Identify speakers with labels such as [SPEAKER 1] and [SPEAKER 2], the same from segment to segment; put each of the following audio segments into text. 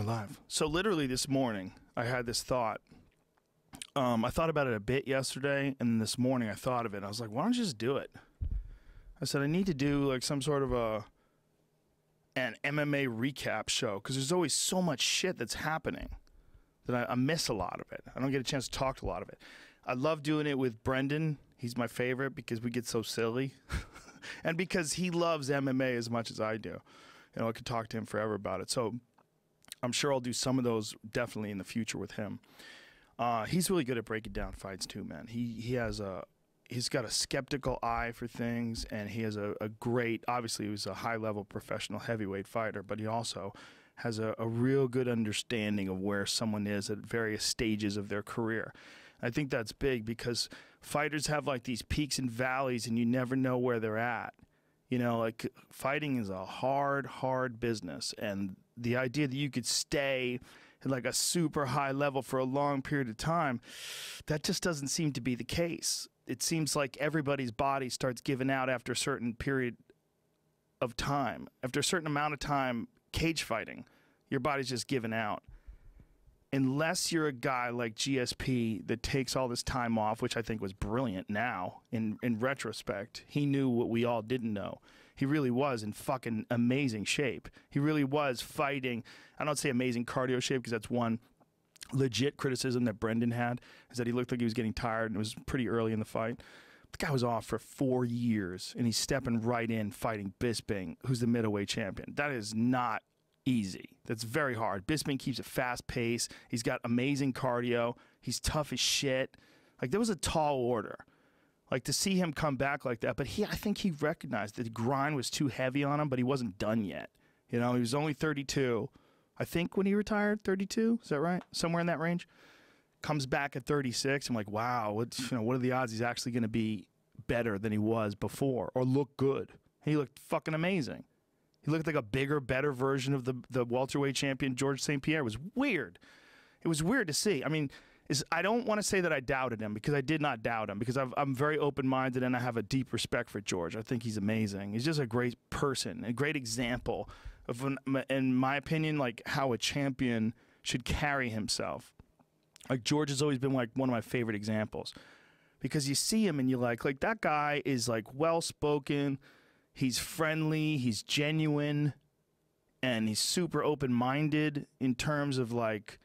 [SPEAKER 1] we're live. So literally this morning, I had this thought. I thought about it a bit yesterday, and this morning I thought of it. I was like, why don't you just do it? I said, I need to do like some sort of an MMA recap show, because there's always so much shit that's happening that I miss a lot of it. I don't get a chance to talk to a lot of it. I love doing it with Brendan. He's my favorite because we get so silly. And because he loves MMA as much as I do. You know, I could talk to him forever about it. So I'm sure I'll do some of those definitely in the future with him. He's really good at breaking down fights too, man. He's got a skeptical eye for things, and he has a great, obviously he was a high-level professional heavyweight fighter, but he also has a real good understanding of where someone is at various stages of their career. I think that's big because fighters have like these peaks and valleys, and you never know where they're at. You know, like fighting is a hard business, and the idea that you could stay at like a super high level for a long period of time, that just doesn't seem to be the case. It seems like everybody's body starts giving out after a certain period of time. After a certain amount of time cage fighting, your body's just giving out. Unless you're a guy like GSP that takes all this time off, which I think was brilliant now, in retrospect. He knew what we all didn't know. He really was in fucking amazing shape. He really was fighting. I don't say amazing cardio shape, because that's one legit criticism that Brendan had, is that he looked like he was getting tired, and it was pretty early in the fight. The guy was off for 4 years, and he's stepping right in fighting Bisping, who's the middleweight champion. That is not easy. That's very hard. Bisping keeps a fast pace. He's got amazing cardio. He's tough as shit. Like, there was a tall order. Like, to see him come back like that, but I think he recognized that the grind was too heavy on him, but he wasn't done yet. You know, he was only 32. I think when he retired, 32, is that right? Somewhere in that range. Comes back at 36. I'm like, wow, what are the odds he's actually going to be better than he was before, or look good? He looked fucking amazing. He looked like a bigger, better version of the welterweight champion, George St. Pierre. It was weird. It was weird to see. I mean, I don't want to say that I doubted him, because I did not doubt him, because I'm very open-minded and I have a deep respect for George. I think he's amazing. He's just a great person, a great example of, in my opinion, like how a champion should carry himself. Like, George has always been like one of my favorite examples, because you see him and you're like that guy is like well-spoken. He's friendly, he's genuine, and he's super open-minded in terms of like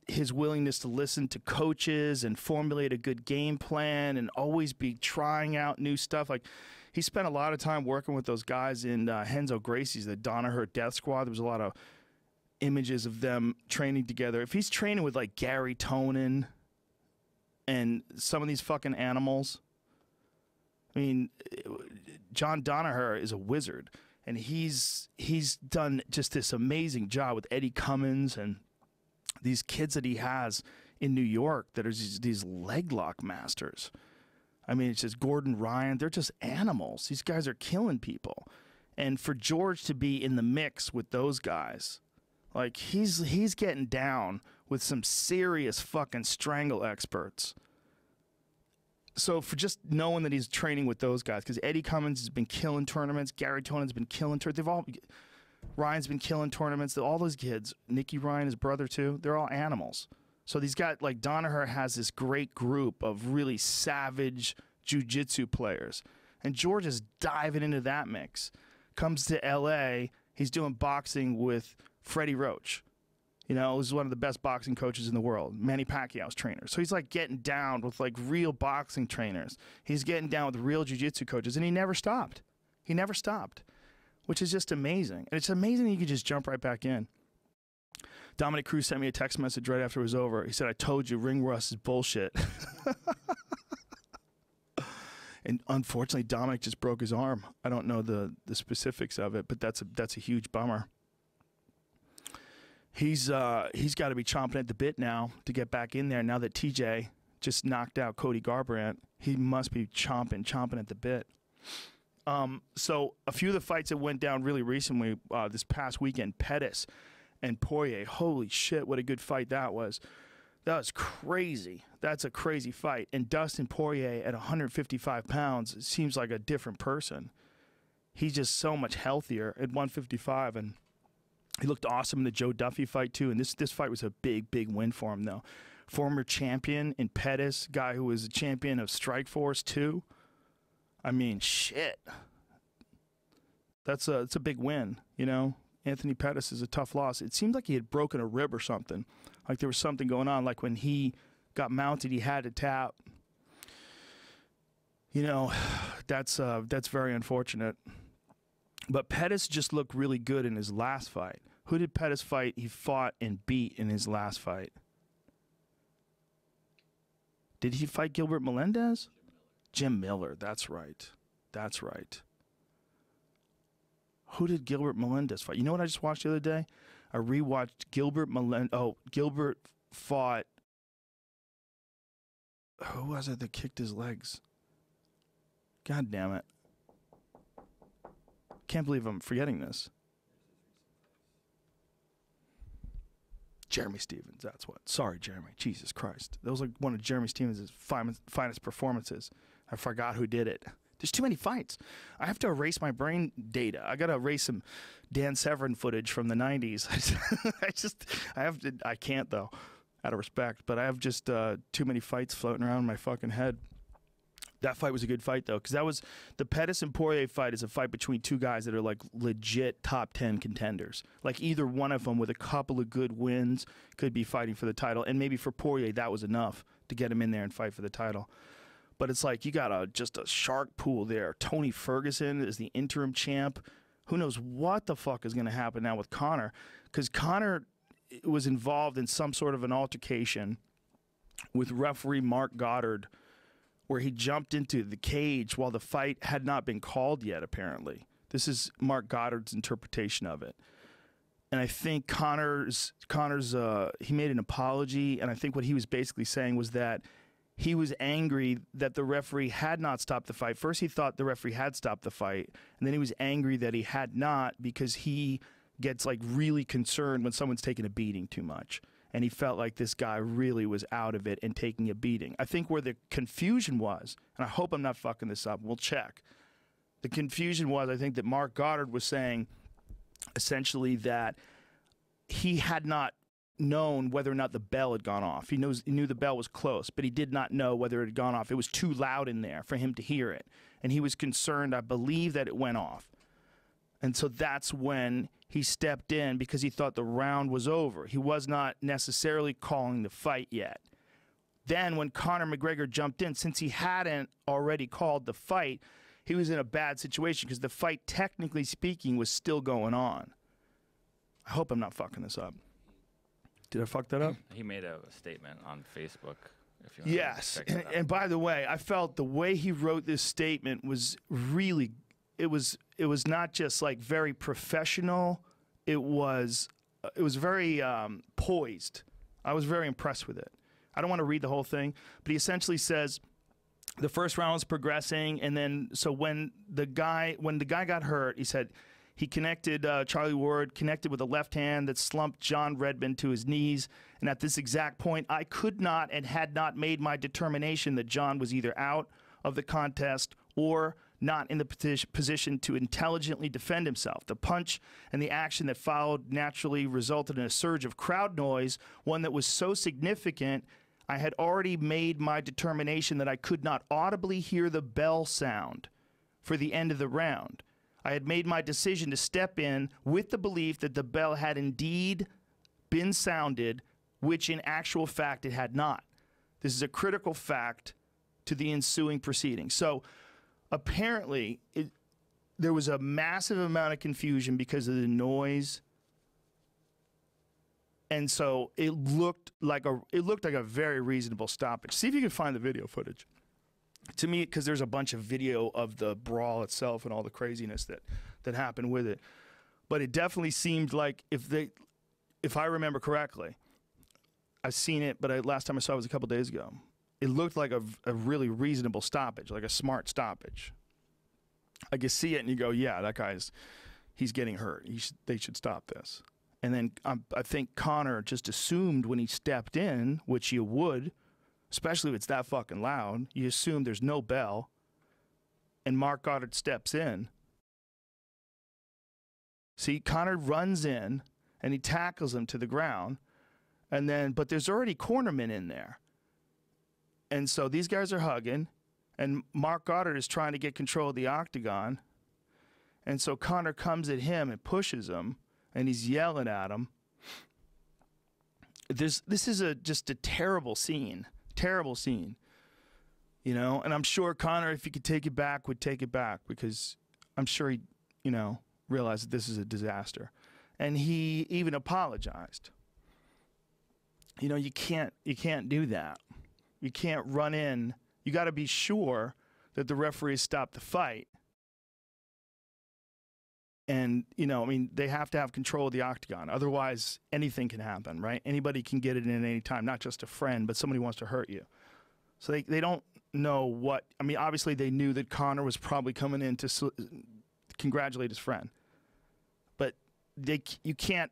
[SPEAKER 1] his willingness to listen to coaches and formulate a good game plan and always be trying out new stuff. Like, he spent a lot of time working with those guys in Renzo Gracie's, the Danaher Death Squad. There was a lot of images of them training together. If he's training with like Gary Tonin and some of these fucking animals, I mean, John Danaher is a wizard, and he's done just this amazing job with Eddie Cummins and these kids that he has in New York that are these leg lock masters. I mean, it's just Gordon Ryan. They're just animals. These guys are killing people. And for George to be in the mix with those guys, like, he's getting down with some serious fucking strangle experts. So for just knowing that he's training with those guys, because Eddie Cummins has been killing tournaments, Gary Tonin's been killing tournaments, Ryan's been killing tournaments, all those kids, Nicky Ryan, his brother too, they're all animals. So these guys, like Danaher has this great group of really savage jiu-jitsu players, and George is diving into that mix. Comes to LA, he's doing boxing with Freddie Roach. You know, he's one of the best boxing coaches in the world. Manny Pacquiao's trainer. So he's like getting down with like real boxing trainers. He's getting down with real jiu-jitsu coaches, and he never stopped. He never stopped, which is just amazing. And it's amazing that you could just jump right back in. Dominic Cruz sent me a text message right after it was over. He said, I told you ring rust is bullshit. And unfortunately, Dominic just broke his arm. I don't know the specifics of it, but that's a huge bummer. He's got to be chomping at the bit now to get back in there. Now that TJ just knocked out Cody Garbrandt, he must be chomping at the bit. So a few of the fights that went down really recently, this past weekend, Pettis and Poirier. Holy shit, what a good fight that was. That was crazy. That's a crazy fight. And Dustin Poirier at 155 pounds seems like a different person. He's just so much healthier at 155, and He looked awesome in the Joe Duffy fight too, and this fight was a big win for him though. Former champion in Pettis, guy who was a champion of Strikeforce too. I mean, shit. It's a big win, you know. Anthony Pettis is a tough loss. It seemed like he had broken a rib or something. Like there was something going on. Like when he got mounted, he had to tap. You know, that's very unfortunate. But Pettis just looked really good in his last fight. Who did Pettis fight? He fought and beat in his last fight. Did he fight Gilbert Melendez? Jim Miller. That's right. That's right. Who did Gilbert Melendez fight? You know what I just watched the other day? I rewatched Gilbert Melendez. Oh, Gilbert fought. Who was it that kicked his legs? God damn it. Can't believe I'm forgetting this. Jeremy Stevens, that's what. Sorry, Jeremy. Jesus Christ. That was like one of Jeremy Stevens' finest performances. I forgot who did it. There's too many fights. I have to erase my brain data. I got to erase some Dan Severn footage from the 90s. I can't though, out of respect. But I have just too many fights floating around in my fucking head. That fight was a good fight, though, because that was the Pettis and Poirier fight is a fight between two guys that are, like, legit top 10 contenders. Like, either one of them with a couple of good wins could be fighting for the title. And maybe for Poirier, that was enough to get him in there and fight for the title. But it's like you got just a shark pool there. Tony Ferguson is the interim champ. Who knows what the fuck is going to happen now with Conor? Because Conor was involved in some sort of an altercation with referee Mark Goddard, where he jumped into the cage while the fight had not been called yet, apparently. This is Mark Goddard's interpretation of it. And I think Conor's he made an apology, and I think what he was basically saying was that he was angry that the referee had not stopped the fight. First, he thought the referee had stopped the fight, and then he was angry that he had not because he gets, like, really concerned when someone's taking a beating too much. And he felt like this guy really was out of it and taking a beating. I think where the confusion was, and I hope I'm not fucking this up, we'll check. The confusion was, I think that Mark Goddard was saying essentially that he had not known whether or not the bell had gone off. He knew the bell was close, but he did not know whether it had gone off. It was too loud in there for him to hear it. And he was concerned, I believe, that it went off. And so that's when he stepped in because he thought the round was over. He was not necessarily calling the fight yet. Then when Conor McGregor jumped in, since he hadn't already called the fight, he was in a bad situation because the fight, technically speaking, was still going on. I hope I'm not fucking this up. Did I fuck that up?
[SPEAKER 2] He made a statement on Facebook. If you want
[SPEAKER 1] yes. And by the way, I felt the way he wrote this statement was really it was not just like very professional. It was very poised. I was very impressed with it. I don't want to read the whole thing, but he essentially says the first round was progressing, and then so when the guy got hurt, he said he connected Charlie Ward connected with a left hand that slumped John Redmond to his knees, and at this exact point, I could not and had not made my determination that John was either out of the contest or not in the position to intelligently defend himself. The punch and the action that followed naturally resulted in a surge of crowd noise, one that was so significant I had already made my determination that I could not audibly hear the bell sound for the end of the round. I had made my decision to step in with the belief that the bell had indeed been sounded, which in actual fact it had not. This is a critical fact to the ensuing proceedings. So apparently, there was a massive amount of confusion because of the noise, and so it looked like a very reasonable stoppage. See if you can find the video footage. To me, because there's a bunch of video of the brawl itself and all the craziness that happened with it, but it definitely seemed like if I remember correctly, I've seen it, but last time I saw it was a couple days ago. It looked like a really reasonable stoppage, like a smart stoppage. I could see it and you go, yeah, that he's getting hurt. They should stop this. And then I think Conor just assumed when he stepped in, which you would, especially if it's that fucking loud, you assume there's no bell, and Mark Goddard steps in. See, Conor runs in, and he tackles him to the ground. And then, but there's already cornermen in there. And so these guys are hugging, and Mark Goddard is trying to get control of the octagon. And so Conor comes at him and pushes him, and he's yelling at him. This is just a terrible scene, you know. And I'm sure Conor, if he could take it back, would take it back, because I'm sure he, you know, realized that this is a disaster. And he even apologized. You know, you can't do that. You can't run in. You got to be sure that the referee stopped the fight. And, you know, I mean, they have to have control of the octagon. Otherwise, anything can happen, right? Anybody can get it in at any time, not just a friend, but somebody wants to hurt you. So they don't know what. I mean, obviously, they knew that Conor was probably coming in to congratulate his friend. But you can't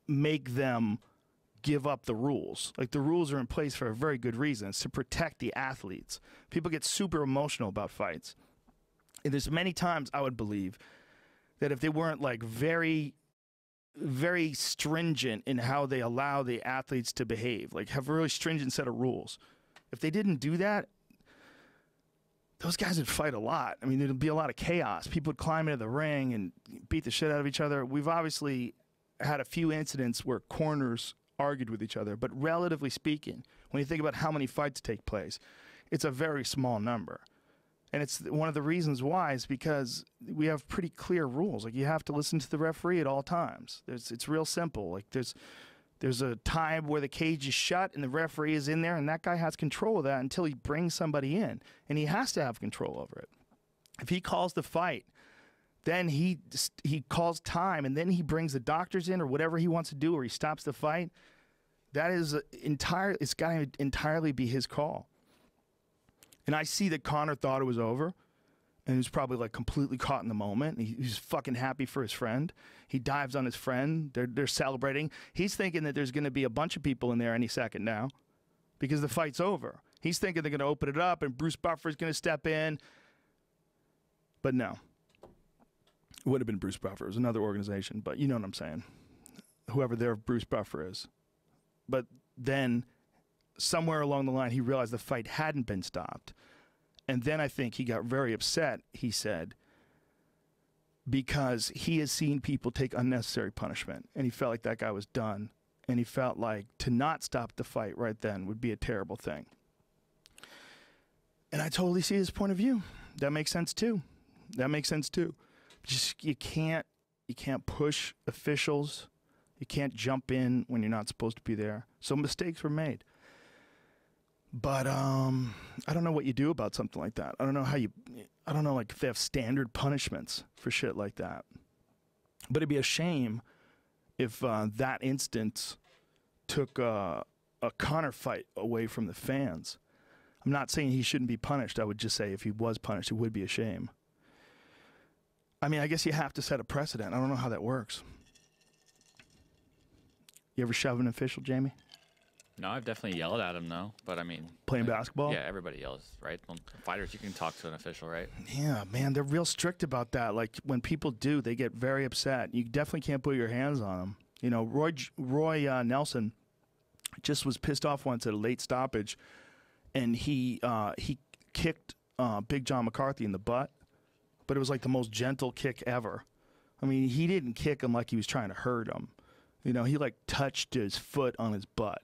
[SPEAKER 1] make them give up the rules. Like, the rules are in place for a very good reason. It's to protect the athletes. People get super emotional about fights. And there's many times I would believe that if they weren't like very, very stringent in how they allow the athletes to behave, like have a really stringent set of rules, if they didn't do that, those guys would fight a lot. I mean, there'd be a lot of chaos. People would climb into the ring and beat the shit out of each other. We've obviously had a few incidents where corners argued with each other, but relatively speaking, when you think about how many fights take place, it's a very small number. And it's one of the reasons why is because we have pretty clear rules. Like, you have to listen to the referee at all times. It's real simple. Like, there's a time where the cage is shut and the referee is in there, and that guy has control of that until he brings somebody in, and he has to have control over it. If he calls the fight, then he calls time, and then he brings the doctors in or whatever he wants to do, or he stops the fight. That is it's got to entirely be his call. And I see that Conor thought it was over, and he was probably like completely caught in the moment. He's fucking happy for his friend. He dives on his friend. They're celebrating. He's thinking that there's going to be a bunch of people in there any second now, because the fight's over. He's thinking they're going to open it up and Bruce Buffer's going to step in. But no. It would have been Bruce Buffer. It was another organization, but you know what I'm saying. Whoever their Bruce Buffer is. But then somewhere along the line, he realized the fight hadn't been stopped. And then I think he got very upset, he said, because he has seen people take unnecessary punishment. And he felt like that guy was done. And he felt like to not stop the fight right then would be a terrible thing. And I totally see his point of view. That makes sense too. Just you can't push officials. You can't jump in when you're not supposed to be there. So mistakes were made. But I don't know what you do about something like that. I don't know like if they have standard punishments for shit like that. But it'd be a shame if that instance took a Conor fight away from the fans. I'm not saying he shouldn't be punished. I would just say if he was punished, it would be a shame. I mean, I guess you have to set a precedent. I don't know how that works. You ever shove an official, Jamie?
[SPEAKER 2] No, I've definitely yelled at him, though. But, I mean...
[SPEAKER 1] Playing basketball?
[SPEAKER 2] Yeah, everybody yells, right? Well, fighters, you can talk to an official, right?
[SPEAKER 1] Yeah, man, they're real strict about that. Like, when people do, they get very upset. You definitely can't put your hands on them. You know, Roy Nelson just was pissed off once at a late stoppage, and he kicked Big John McCarthy in the butt. But it was like the most gentle kick ever. I mean, he didn't kick him like he was trying to hurt him. You know, he like touched his foot on his butt.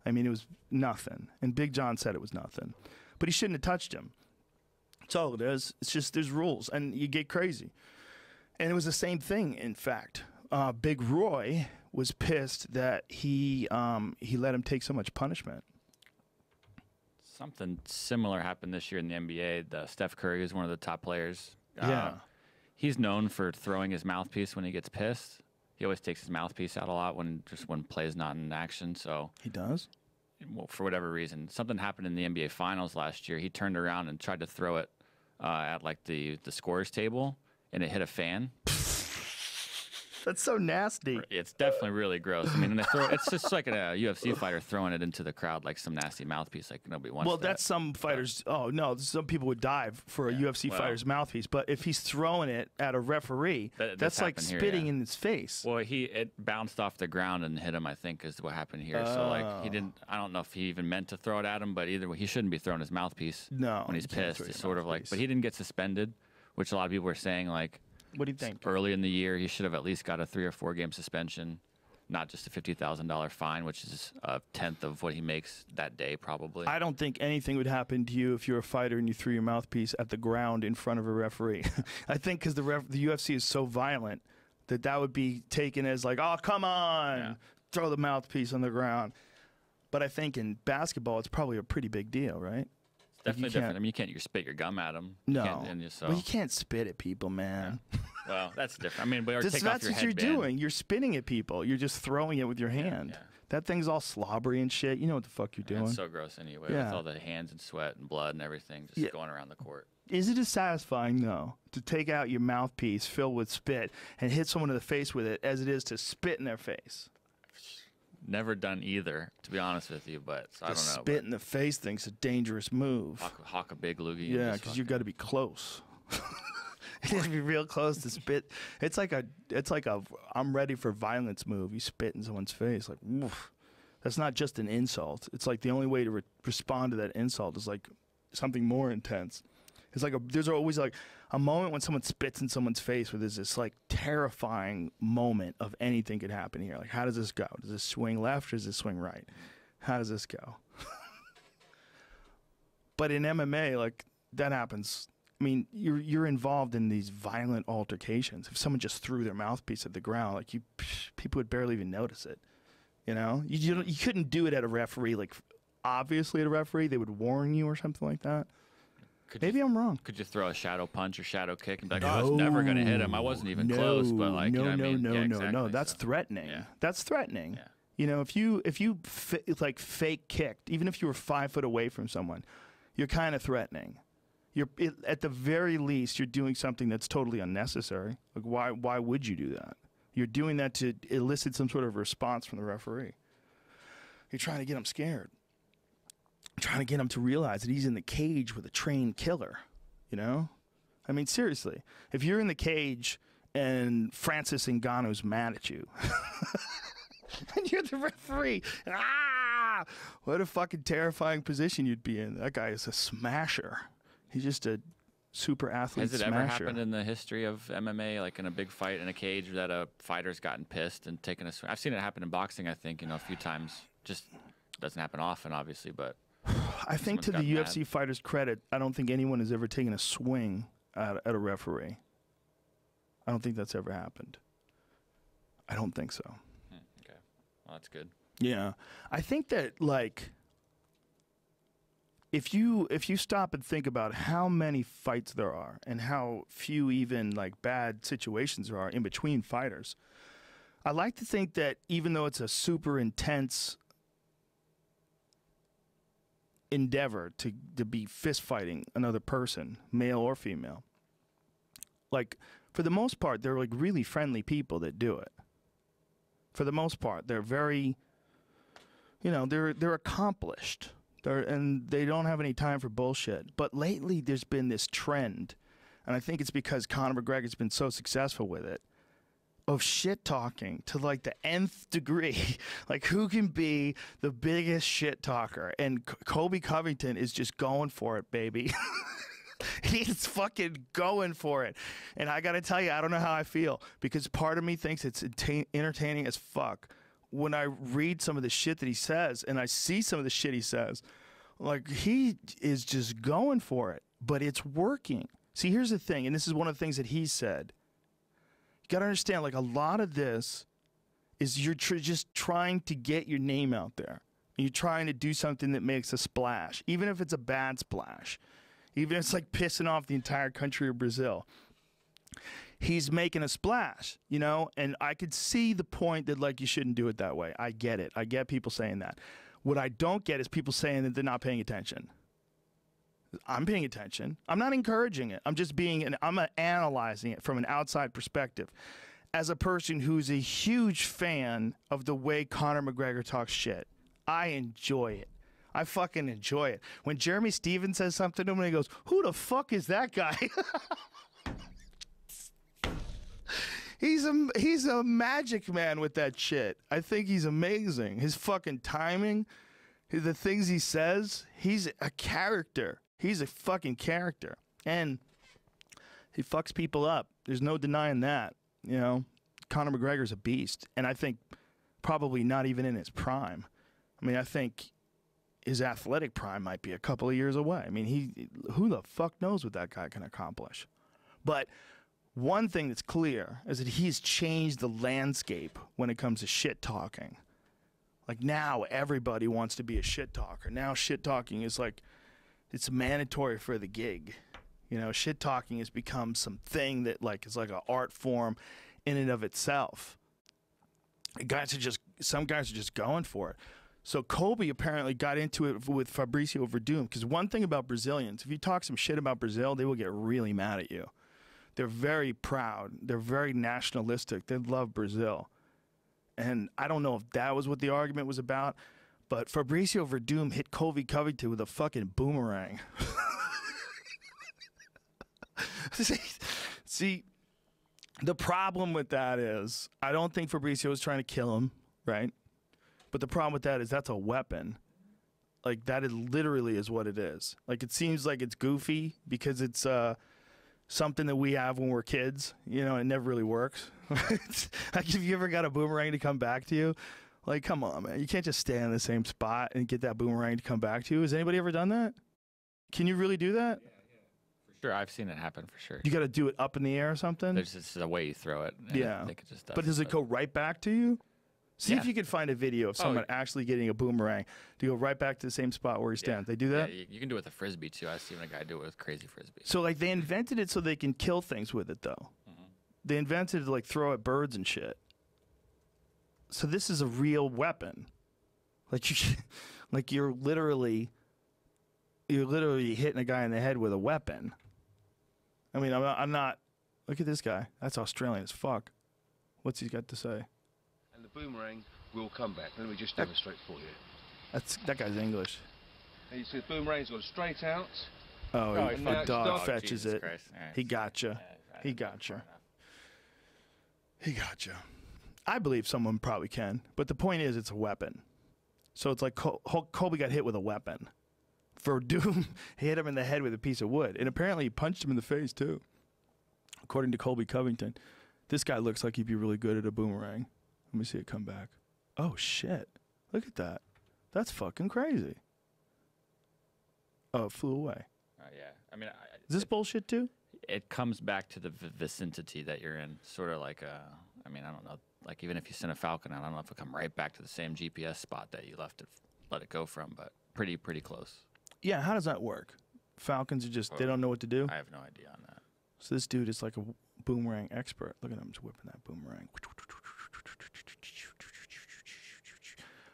[SPEAKER 1] I mean, it was nothing. And Big John said it was nothing. But he shouldn't have touched him. That's all it is. It's just there's rules, and you get crazy. And it was the same thing, in fact. Big Roy was pissed that he let him take so much punishment.
[SPEAKER 2] Something similar happened this year in the NBA. Steph Curry is one of the top players.
[SPEAKER 1] Yeah.
[SPEAKER 2] He's known for throwing his mouthpiece when he gets pissed. He always takes his mouthpiece out a lot when play's not in action. So
[SPEAKER 1] he does?
[SPEAKER 2] Well, for whatever reason. Something happened in the NBA Finals last year. He turned around and tried to throw it at like the scorer's table, and it hit a fan.
[SPEAKER 1] That's so nasty.
[SPEAKER 2] It's definitely really gross. I mean, it's just like a UFC fighter throwing it into the crowd like some nasty mouthpiece. Like nobody wants.
[SPEAKER 1] Well,
[SPEAKER 2] that.
[SPEAKER 1] that's some fighters. Oh no, some people would dive for a UFC fighter's mouthpiece. But if he's throwing it at a referee, that's like spitting in his face.
[SPEAKER 2] Well, it bounced off the ground and hit him, I think, is what happened here. So like he didn't. I don't know if he even meant to throw it at him, but either way, he shouldn't be throwing his mouthpiece.
[SPEAKER 1] No,
[SPEAKER 2] when he's pissed. It's sort of like, but he didn't get suspended, which a lot of people were saying like.
[SPEAKER 1] What do you think?
[SPEAKER 2] Early in the year, he should have at least got a 3 or 4 game suspension, not just a $50,000 fine, which is a tenth of what he makes that day, probably.
[SPEAKER 1] I don't think anything would happen to you if you're a fighter and you threw your mouthpiece at the ground in front of a referee. I think because the UFC is so violent that would be taken as like, oh, come on, throw the mouthpiece on the ground. But I think in basketball, it's probably a pretty big deal, right?
[SPEAKER 2] Definitely different. I mean, you can't spit your gum at them.
[SPEAKER 1] No. Well, you can't spit at people, man.
[SPEAKER 2] Yeah. Well, that's different. I mean, but
[SPEAKER 1] that's what you're doing. You're spitting at people. You're just throwing it with your hand.
[SPEAKER 2] Yeah.
[SPEAKER 1] That thing's all slobbery and shit. You know what the fuck you're doing.
[SPEAKER 2] It's so gross anyway, with all the hands and sweat and blood and everything just going around the court.
[SPEAKER 1] Is it as satisfying, though, to take out your mouthpiece filled with spit and hit someone in the face with it as it is to spit in their face?
[SPEAKER 2] Never done either, to be honest with you, but so I don't know.
[SPEAKER 1] Spit in the face thing's a dangerous move.
[SPEAKER 2] Hawk a big loogie.
[SPEAKER 1] Yeah, because you've got to be close. You have to be real close to spit. It's like a I'm ready for violence move. You spit in someone's face, like, oof. That's not just an insult. It's like the only way to respond to that insult is like something more intense. It's like there's always like a moment when someone spits in someone's face where there's this like terrifying moment of anything could happen here. Like, how does this go? Does this swing left or does this swing right? How does this go? But in MMA, like that happens. I mean, you're involved in these violent altercations. If someone just threw their mouthpiece at the ground, like people would barely even notice it. You know, you couldn't do it at a referee. Like, obviously, at a referee, they would warn you or something like that. Maybe I'm wrong.
[SPEAKER 2] Could you throw a shadow punch or shadow kick and be like, "Oh, it's never going to hit him. I wasn't even close." But like, you know what I mean?
[SPEAKER 1] No. That's threatening.
[SPEAKER 2] Yeah.
[SPEAKER 1] That's threatening.
[SPEAKER 2] Yeah.
[SPEAKER 1] You know, if you like fake kicked, even if you were 5 foot away from someone, you're kind of threatening. At the very least, you're doing something that's totally unnecessary. Like, why would you do that? You're doing that to elicit some sort of response from the referee. You're trying to get them scared. Trying to get him to realize that he's in the cage with a trained killer, you know? I mean, seriously, if you're in the cage and Francis Ngannou's mad at you and you're the referee, what a fucking terrifying position you'd be in. That guy is a smasher. He's just a super athlete
[SPEAKER 2] smasher.
[SPEAKER 1] Has it ever
[SPEAKER 2] happened in the history of MMA, like in a big fight in a cage, that a fighter's gotten pissed and taken a swing? I've seen it happen in boxing, I think, a few times. Just doesn't happen often, obviously, but...
[SPEAKER 1] I think to the UFC fighter's credit, I don't think anyone has ever taken a swing at a referee. I don't think that's ever happened. I don't think so.
[SPEAKER 2] Okay. Well, that's good.
[SPEAKER 1] Yeah. I think that, like, if you stop and think about how many fights there are and how few even, like, bad situations there are in between fighters, I like to think that even though it's a super intense endeavor to be fist fighting another person, male or female, like, for the most part, they're like really friendly people that do it. For the most part, they're very, they're accomplished. And they don't have any time for bullshit. But lately, there's been this trend, and I think it's because Conor McGregor's been so successful with it, of shit talking to like the nth degree. Like, who can be the biggest shit talker? And Colby Covington is just going for it, baby. He's fucking going for it. And I got to tell you, I don't know how I feel, because part of me thinks it's entertaining as fuck. When I read some of the shit that he says and I see some of the shit he says, like, he is just going for it, but it's working. See, here's the thing, and this is one of the things that he said. You got to understand, like, a lot of this is you're just trying to get your name out there. You're trying to do something that makes a splash, even if it's a bad splash, even if it's like pissing off the entire country of Brazil. He's making a splash, and I could see the point that, like, you shouldn't do it that way. I get it. I get people saying that. What I don't get is people saying that they're not paying attention. I'm paying attention. I'm not encouraging it. I'm just I'm analyzing it from an outside perspective. as a person who's a huge fan of the way Conor McGregor talks shit. I enjoy it. I fucking enjoy it. When Jeremy Stevens says something to him and he goes, who the fuck is that guy? He's a magic man with that shit. I think he's amazing. His fucking timing, the things he says, he's a character. He's a fucking character. And he fucks people up. There's no denying that. You know, Conor McGregor's a beast. And I think probably not even in his prime. I mean, I think his athletic prime might be a couple of years away. I mean, who the fuck knows what that guy can accomplish? But one thing that's clear is that he's changed the landscape when it comes to shit talking. Like now everybody wants to be a shit talker. Now shit talking is like, it's mandatory for the gig. You know, shit talking has become something that like is like an art form in and of itself. Some guys are just going for it. So Colby apparently got into it with Fabricio Verdum, because one thing about Brazilians, if you talk some shit about Brazil, they will get really mad at you. They're very proud. They're very nationalistic. They love Brazil. And I don't know if that was what the argument was about, but Fabricio Verdum hit Colby Covington with a fucking boomerang. See, the problem with that is I don't think Fabricio was trying to kill him, right? But the problem with that is that's a weapon. Like, that is literally is what it is. Like, it seems like it's goofy because it's something that we have when we're kids. You know, it never really works. Like, if you ever got a boomerang to come back to you, like, come on, man. You can't just stand in the same spot and get that boomerang to come back to you. Has anybody ever done that? Can you really do that?
[SPEAKER 2] Yeah. For sure, I've seen it happen for sure.
[SPEAKER 1] You got to do it up in the air or something?
[SPEAKER 2] There's just a way you throw it.
[SPEAKER 1] Yeah.
[SPEAKER 2] I think it just does.
[SPEAKER 1] But does it go right back to you? See
[SPEAKER 2] Yeah.
[SPEAKER 1] if you can find a video of someone actually getting a boomerang to go right back to the same spot where he stands. They do that?
[SPEAKER 2] Yeah, you can do it with a frisbee too. I've seen a guy do it with crazy frisbee.
[SPEAKER 1] So like they invented it so they can kill things with it though. They invented it to like throw at birds and shit. So this is a real weapon. Like you're literally hitting a guy in the head with a weapon. I mean, I'm not. Look at this guy. That's Australian as fuck. What's he got to say?
[SPEAKER 3] And the boomerang will come back. Let me just demonstrate for you.
[SPEAKER 1] That guy's English.
[SPEAKER 3] And you see the boomerang's gone straight out.
[SPEAKER 1] Oh,
[SPEAKER 3] a
[SPEAKER 1] dog fetches
[SPEAKER 2] Jesus
[SPEAKER 1] it.
[SPEAKER 2] Christ. All right.
[SPEAKER 1] He gotcha. He gotcha. He gotcha. I believe someone probably can, but the point is it's a weapon. So it's like Colby got hit with a weapon. For Doom, he hit him in the head with a piece of wood, and apparently he punched him in the face too. According to Colby Covington, this guy looks like he'd be really good at a boomerang. Let me see it come back. Oh shit! Look at that. That's fucking crazy. Oh, it flew away.
[SPEAKER 2] Yeah. I mean,
[SPEAKER 1] Is this bullshit too?
[SPEAKER 2] it comes back to the vicinity that you're in. Sort of like I mean, I don't know. Like even if you send a falcon out, I don't know if it'll come right back to the same GPS spot that you let it go from, but pretty close.
[SPEAKER 1] Yeah, how does that work? Falcons are just, they don't know what to do?
[SPEAKER 2] I have no idea on that.
[SPEAKER 1] So this dude is like a boomerang expert. Look at him just whipping that boomerang.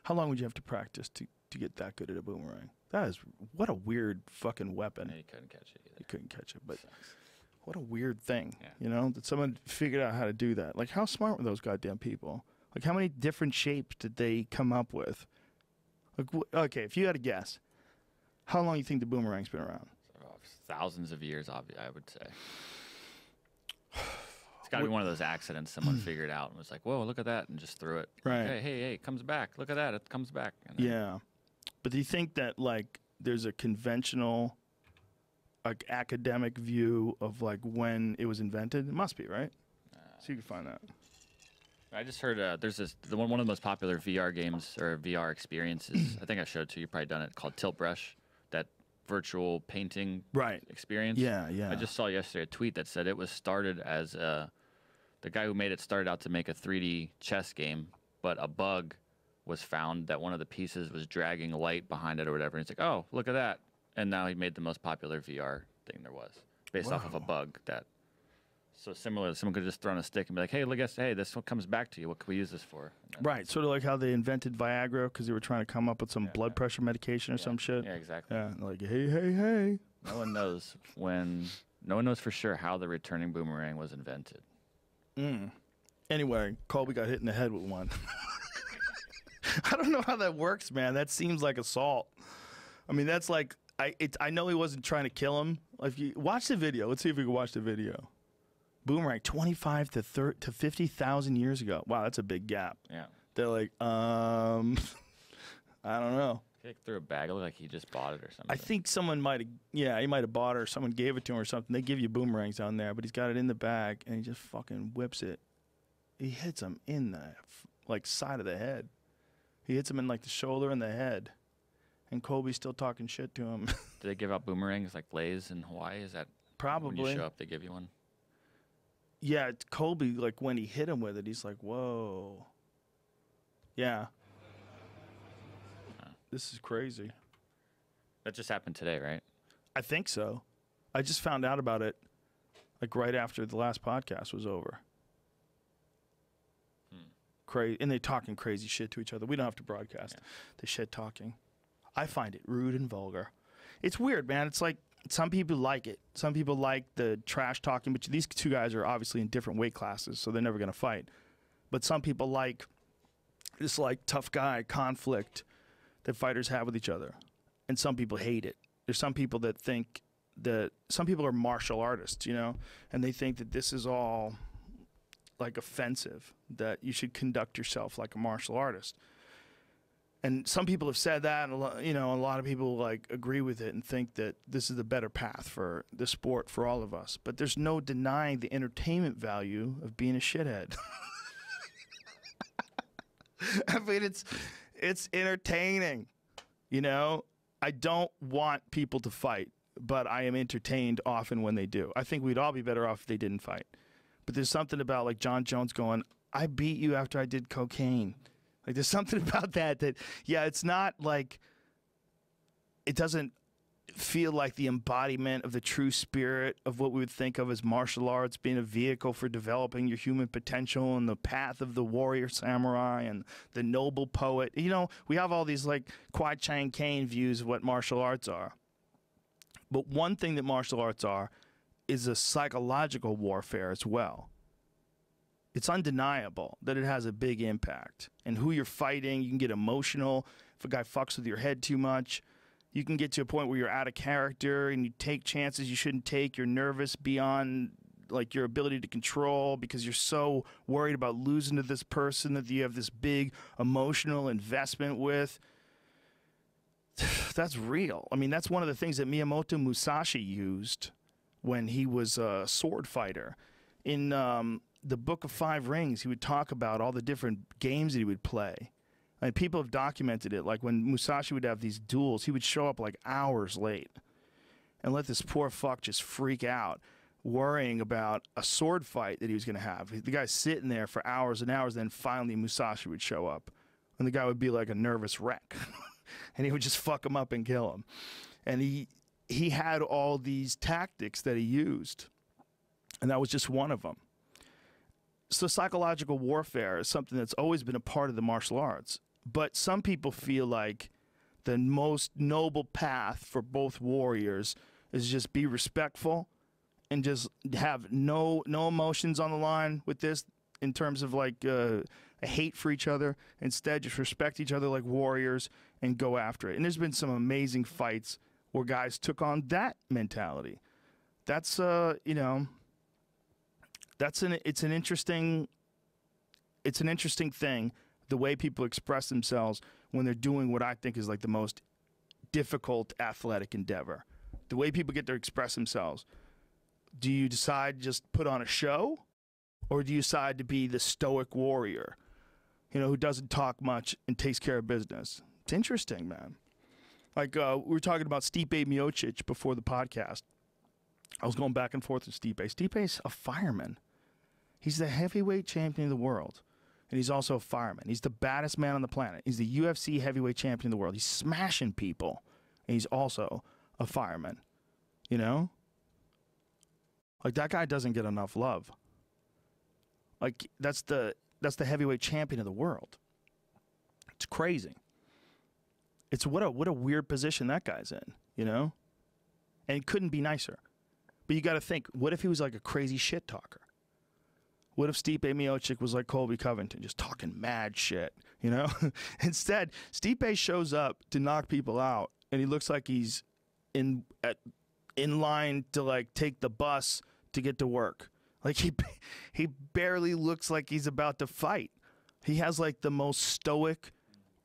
[SPEAKER 1] How long would you have to practice to get that good at a boomerang? That is, what a weird fucking weapon.
[SPEAKER 2] Yeah, you couldn't catch it either.
[SPEAKER 1] You couldn't catch it, but what a weird thing,
[SPEAKER 2] Yeah.
[SPEAKER 1] you know, that someone figured out how to do that. Like, how smart were those goddamn people? Like, how many different shapes did they come up with? Like, okay, if you had to guess, how long do you think the boomerang's been around?
[SPEAKER 2] Thousands of years, I would say. It's got to be one of those accidents someone figured out and was like, whoa, look at that, and just threw it.
[SPEAKER 1] Right.
[SPEAKER 2] Like, hey, it comes back. Look at that, it comes back. And then,
[SPEAKER 1] Yeah. But do you think that, like, there's a conventional, like, academic view of, like, when it was invented? It must be, right? So you can find that.
[SPEAKER 2] I just heard there's one of the most popular VR games or VR experiences. I think I showed it to you. You've probably done it, called Tilt Brush, that virtual painting experience.
[SPEAKER 1] Yeah, yeah.
[SPEAKER 2] I just saw yesterday a tweet that said it was started as the guy who made it started out to make a 3D chess game, but a bug was found that one of the pieces was dragging light behind it or whatever. And he's like, oh, look at that. And now he made the most popular VR thing there was, based off of a bug that. So similar, someone could have just thrown a stick and be like, hey, look, hey, this one comes back to you. What can we use this for?
[SPEAKER 1] Right, sort of like how they invented Viagra because they were trying to come up with some blood pressure medication or some shit.
[SPEAKER 2] Yeah, exactly.
[SPEAKER 1] Yeah, like, hey.
[SPEAKER 2] No one knows for sure how the returning boomerang was invented.
[SPEAKER 1] Anyway, Colby got hit in the head with one. I don't know how that works, man. That seems like assault. I mean, that's like I know he wasn't trying to kill him. If you watch the video, let's see if we can watch the video. Boomerang, 25 to 50,000 years ago. Wow, that's a big gap.
[SPEAKER 2] Yeah.
[SPEAKER 1] They're like, I don't know.
[SPEAKER 2] He like threw a bag. It looked like he just bought it or something.
[SPEAKER 1] I think someone might have, yeah, he might have bought it or someone gave it to him or something. They give you boomerangs down there, but he's got it in the bag and he just fucking whips it. He hits him in the like side of the head. He hits him in like the shoulder and the head. And Colby's still talking shit to him.
[SPEAKER 2] Do they give out boomerangs like Lay's in Hawaii? Is that
[SPEAKER 1] probably
[SPEAKER 2] when you show up, they give you one?
[SPEAKER 1] Yeah, it's Colby, like when he hit him with it, he's like, whoa. Yeah. This is crazy.
[SPEAKER 2] That just happened today, right?
[SPEAKER 1] I think so. I just found out about it like right after the last podcast was over. Crazy, and they're talking crazy shit to each other. We don't have to broadcast the shit talking. I find it rude and vulgar. It's weird, man. It's like some people like it. Some people like the trash talking, but these two guys are obviously in different weight classes, so they're never going to fight. But some people like this like tough guy conflict that fighters have with each other. And some people hate it. There's some people that think that some people are martial artists, you know, and they think that this is all like offensive, that you should conduct yourself like a martial artist. And some people have said that, and you know, a lot of people like agree with it and think that this is the better path for the sport for all of us. But there's no denying the entertainment value of being a shithead. I mean, it's entertaining, you know. I don't want people to fight, but I am entertained often when they do. I think we'd all be better off if they didn't fight. But there's something about like John Jones going, I beat you after I did cocaine. Like there's something about that, yeah, it's not like, it doesn't feel like the embodiment of the true spirit of what we would think of as martial arts being a vehicle for developing your human potential and the path of the warrior samurai and the noble poet. You know, we have all these like Kwai Chang Caine views of what martial arts are. But one thing that martial arts are is a psychological warfare as well. It's undeniable that it has a big impact. And who you're fighting, you can get emotional. If a guy fucks with your head too much, you can get to a point where you're out of character and you take chances you shouldn't take. You're nervous beyond like your ability to control because you're so worried about losing to this person that you have this big emotional investment with. That's real. I mean, that's one of the things that Miyamoto Musashi used when he was a sword fighter. In the Book of Five Rings, he would talk about all the different games that he would play. And people have documented it. Like when Musashi would have these duels, he would show up like hours late and let this poor fuck just freak out, worrying about a sword fight that he was going to have. The guy's sitting there for hours and hours, then finally Musashi would show up. And the guy would be like a nervous wreck. And he would just fuck him up and kill him. And he had all these tactics that he used. And that was just one of them. So psychological warfare is something that's always been a part of the martial arts. But some people feel like the most noble path for both warriors is just be respectful and just have no emotions on the line with this in terms of like a hate for each other. Instead, just respect each other like warriors and go after it. And there's been some amazing fights where guys took on that mentality. That's you know, it's an interesting thing, the way people express themselves when they're doing what I think is like the most difficult athletic endeavor. The way people get to express themselves. Do you decide to just put on a show, or do you decide to be the stoic warrior, you know, who doesn't talk much and takes care of business? It's interesting, man. Like we were talking about Stipe Miocic before the podcast. I was going back and forth with Stipe. Stipe's a fireman. He's the heavyweight champion of the world, and he's also a fireman. He's the baddest man on the planet. He's the UFC heavyweight champion of the world. He's smashing people, and he's also a fireman, you know? Like, that guy doesn't get enough love. Like, that's the heavyweight champion of the world. It's crazy. It's what a weird position that guy's in, you know? And it couldn't be nicer. But you got to think, what if he was like a crazy shit talker? What if Stipe Miocic was like Colby Covington, just talking mad shit, you know? Instead, Stipe shows up to knock people out, and he looks like he's in line to, like, take the bus to get to work. Like, he barely looks like he's about to fight. He has, like, the most stoic,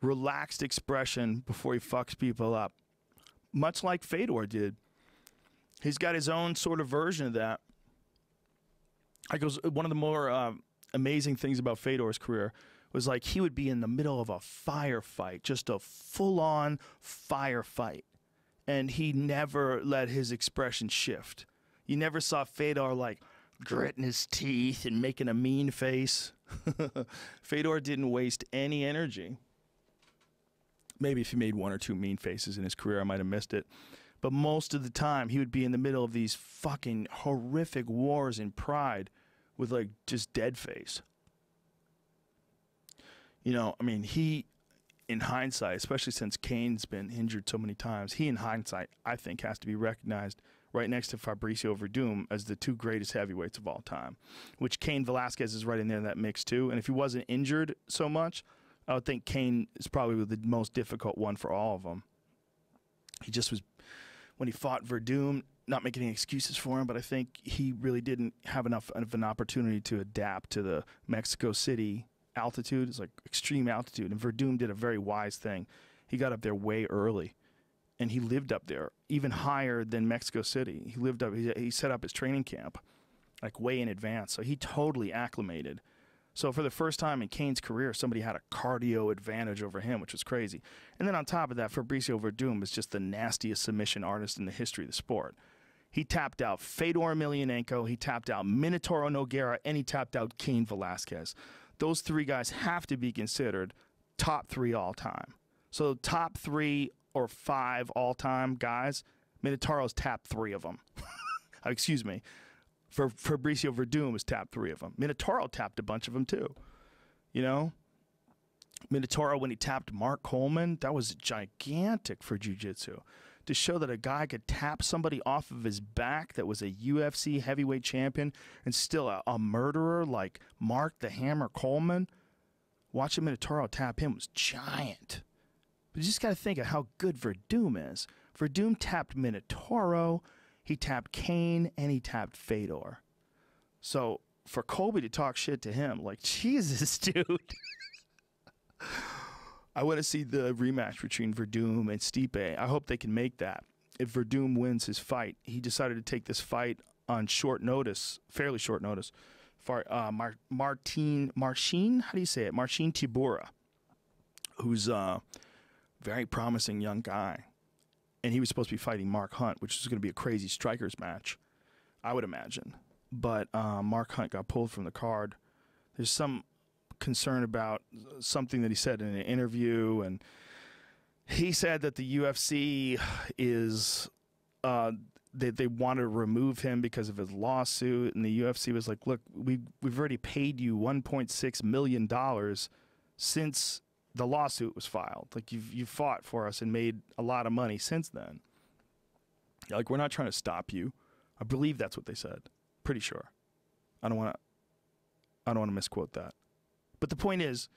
[SPEAKER 1] relaxed expression before he fucks people up, much like Fedor did. He's got his own sort of version of that. One of the more amazing things about Fedor's career was, like, he would be in the middle of a firefight, just a full-on firefight, and he never let his expression shift. You never saw Fedor, like, gritting his teeth and making a mean face. Fedor didn't waste any energy. Maybe if he made one or two mean faces in his career, I might have missed it. But most of the time, he would be in the middle of these fucking horrific wars in Pride with, like, just dead face. You know, I mean, he, in hindsight, especially since Cain's been injured so many times, he, in hindsight, I think, has to be recognized right next to Fabricio Verdum as the two greatest heavyweights of all time, which Cain Velasquez is right in there in that mix, too. And if he wasn't injured so much, I would think Cain is probably the most difficult one for all of them. He just was, when he fought Verdum, not making any excuses for him, but I think he really didn't have enough of an opportunity to adapt to the Mexico City altitude. It's like extreme altitude, and Verdum did a very wise thing. He got up there way early, and he lived up there even higher than Mexico City. He lived up, he set up his training camp like way in advance, so he totally acclimated. So for the first time in Cain's career, somebody had a cardio advantage over him, which was crazy. And then on top of that, Fabricio Verdum is just the nastiest submission artist in the history of the sport. He tapped out Fedor Emelianenko, he tapped out Minotauro Nogueira, and he tapped out Cain Velasquez. Those three guys have to be considered top three all time. So top 3 or 5 all time guys, Minotauro's tapped 3 of them. Excuse me. For Fabricio Verdum was tapped 3 of them. Minotauro tapped a bunch of them too. You know? Minotauro, when he tapped Mark Coleman, that was gigantic for jiu-jitsu. To show that a guy could tap somebody off of his back that was a UFC heavyweight champion and still a murderer like Mark the Hammer Coleman, watching Minotauro tap him was giant. But you just got to think of how good Verdum is. Verdum tapped Minotauro, he tapped Cain, and he tapped Fedor. So for Colby to talk shit to him, like, Jesus, dude. I want to see the rematch between Verdum and Stipe. I hope they can make that. If Verdum wins his fight, he decided to take this fight on short notice, fairly short notice, for Marcin, how do you say it? Marcin Tybura, who's a very promising young guy. And he was supposed to be fighting Mark Hunt, which is going to be a crazy strikers match, I would imagine. But Mark Hunt got pulled from the card. There's some concern about something that he said in an interview, and he said that the UFC is they want to remove him because of his lawsuit, and the UFC was like, look, we've already paid you $1.6 million since the lawsuit was filed. Like, you've fought for us and made a lot of money since then. Like, we're not trying to stop you. I believe that's what they said. Pretty sure. I don't want to misquote that. But the point is,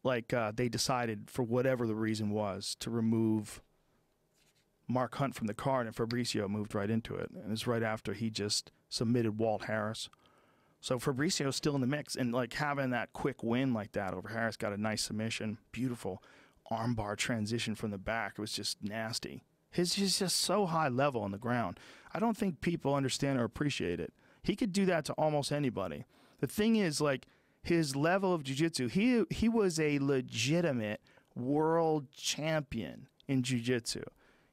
[SPEAKER 1] like, they decided, for whatever the reason was, to remove Mark Hunt from the card, and Fabricio moved right into it. And it's right after he just submitted Walt Harris. So Fabricio's still in the mix, and, like, having that quick win like that over Harris, got a nice submission, beautiful armbar transition from the back. It was just nasty. He's just so high level on the ground. I don't think people understand or appreciate it. He could do that to almost anybody. The thing is, like, his level of jiu-jitsu, he was a legitimate world champion in jiu-jitsu.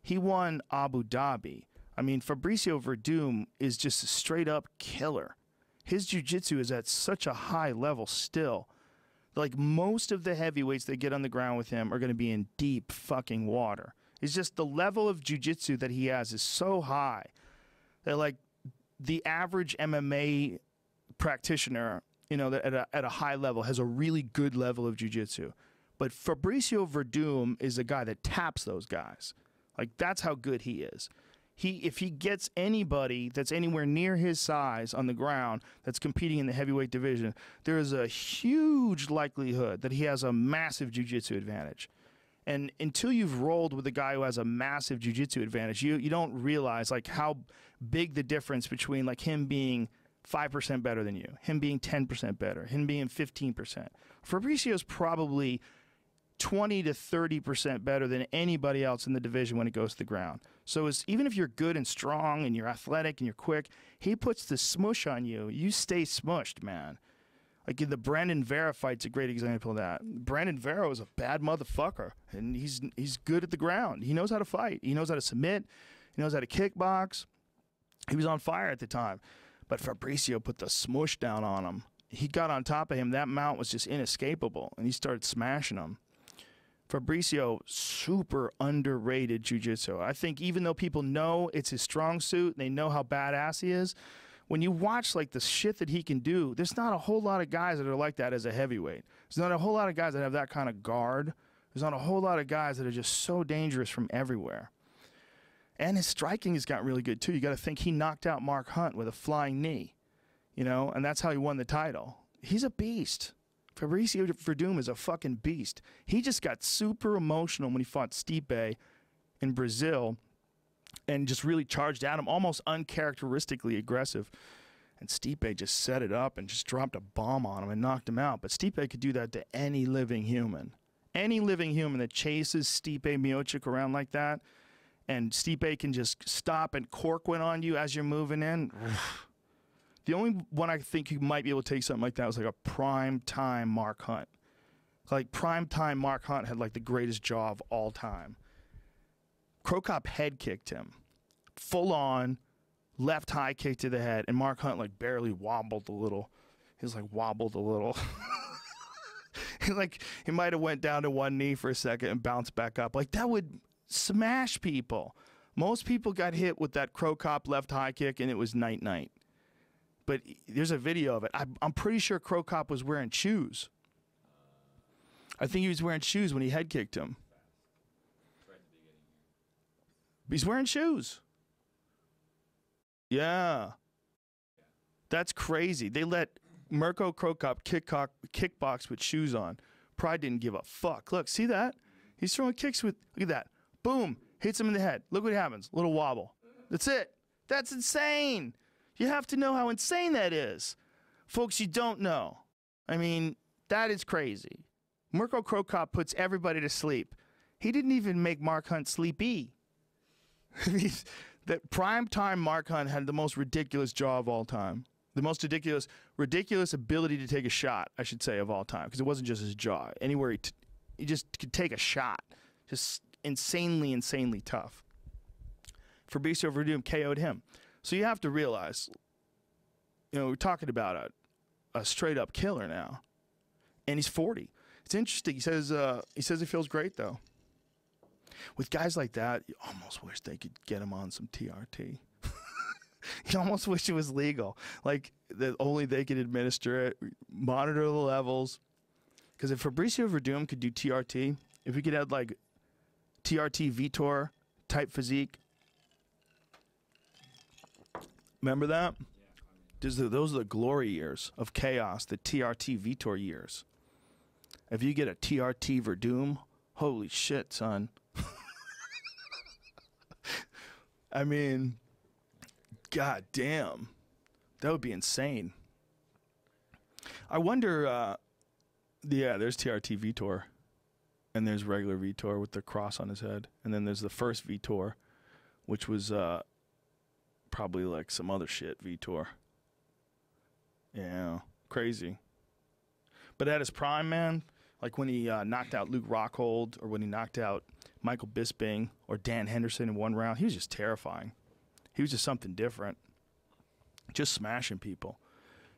[SPEAKER 1] He won Abu Dhabi. I mean, Fabricio Verdum is just a straight-up killer. His jiu-jitsu is at such a high level still. Like, most of the heavyweights that get on the ground with him are going to be in deep fucking water. It's just the level of jiu-jitsu that he has is so high that, like, the average MMA practitioner, you know, at a high level has a really good level of jiu-jitsu. But Fabricio Verdum is a guy that taps those guys. Like, that's how good he is. if he gets anybody that's anywhere near his size on the ground that's competing in the heavyweight division, there is a huge likelihood that he has a massive jiu-jitsu advantage. And until you've rolled with a guy who has a massive jiu-jitsu advantage, you don't realize like how big the difference between like him being 5% better than you, him being 10% better, him being 15%. Fabricio's probably 20 to 30% better than anybody else in the division when it goes to the ground. So even if you're good and strong and you're athletic and you're quick, he puts the smush on you. You stay smushed, man. Like in the Brandon Vera fight's a great example of that. Brandon Vera was a bad motherfucker, and he's good at the ground. He knows how to fight. He knows how to submit. He knows how to kickbox. He was on fire at the time. But Fabricio put the smush down on him. He got on top of him. That mount was just inescapable, and he started smashing him. Fabricio, super underrated jiu-jitsu. I think even though people know it's his strong suit, they know how badass he is, when you watch like the shit that he can do, there's not a whole lot of guys that are like that as a heavyweight. There's not a whole lot of guys that have that kind of guard. There's not a whole lot of guys that are just so dangerous from everywhere. And his striking has got really good too. You got to think he knocked out Mark Hunt with a flying knee, you know, and that's how he won the title. He's a beast. Fabricio Verdum is a fucking beast. He just got super emotional when he fought Stipe in Brazil and just really charged at him, almost uncharacteristically aggressive. And Stipe just set it up and just dropped a bomb on him and knocked him out. But Stipe could do that to any living human. Any living human that chases Stipe Miocic around like that, and Stipe can just stop and cork one on you as you're moving in. The only one I think you might be able to take something like that was like a prime-time Mark Hunt. Like prime-time Mark Hunt had like the greatest jaw of all time. Krokop head kicked him. Full-on left high kick to the head, and Mark Hunt like barely wobbled a little. He was like wobbled a little. He might have went down to one knee for a second and bounced back up. Like that would smash people. Most people got hit with that Krokop left high kick, and it was night-night. But there's a video of it. I'm pretty sure Krokop was wearing shoes. I think he was wearing shoes when he head kicked him. He's wearing shoes. Yeah. That's crazy. They let Mirko Krokop kickbox with shoes on. Pride didn't give a fuck. Look, see that? He's throwing kicks with, look at that. Boom. Hits him in the head. Look what happens. Little wobble. That's it. That's insane. You have to know how insane that is. Folks, you don't know. I mean, that is crazy. Mirko Krokop puts everybody to sleep. He didn't even make Mark Hunt sleepy. That prime-time Mark Hunt had the most ridiculous jaw of all time. The most ridiculous ability to take a shot, I should say, of all time. Because it wasn't just his jaw. Anywhere he just could take a shot. Just insanely tough. Fabricio Verdum KO'd him. So you have to realize, you know, we're talking about a straight-up killer now. And he's 40. It's interesting. He says he feels great, though. With guys like that, you almost wish they could get him on some TRT. You almost wish it was legal. Like, that only they could administer it, monitor the levels. Because if Fabricio Verdum could do TRT, if we could have, like, TRT Vitor type physique. Remember that? Those are the glory years of chaos, the TRT Vitor years. If you get a TRT Verdum, holy shit, son. I mean, god damn. That would be insane. I wonder, yeah, there's TRT Vitor. And there's regular Vitor with the cross on his head. And then there's the first Vitor, which was probably like some other shit Vitor. Yeah, crazy. But at his prime, man, like when he knocked out Luke Rockhold, or when he knocked out Michael Bisping or Dan Henderson in one round, he was just terrifying. He was just something different. Just smashing people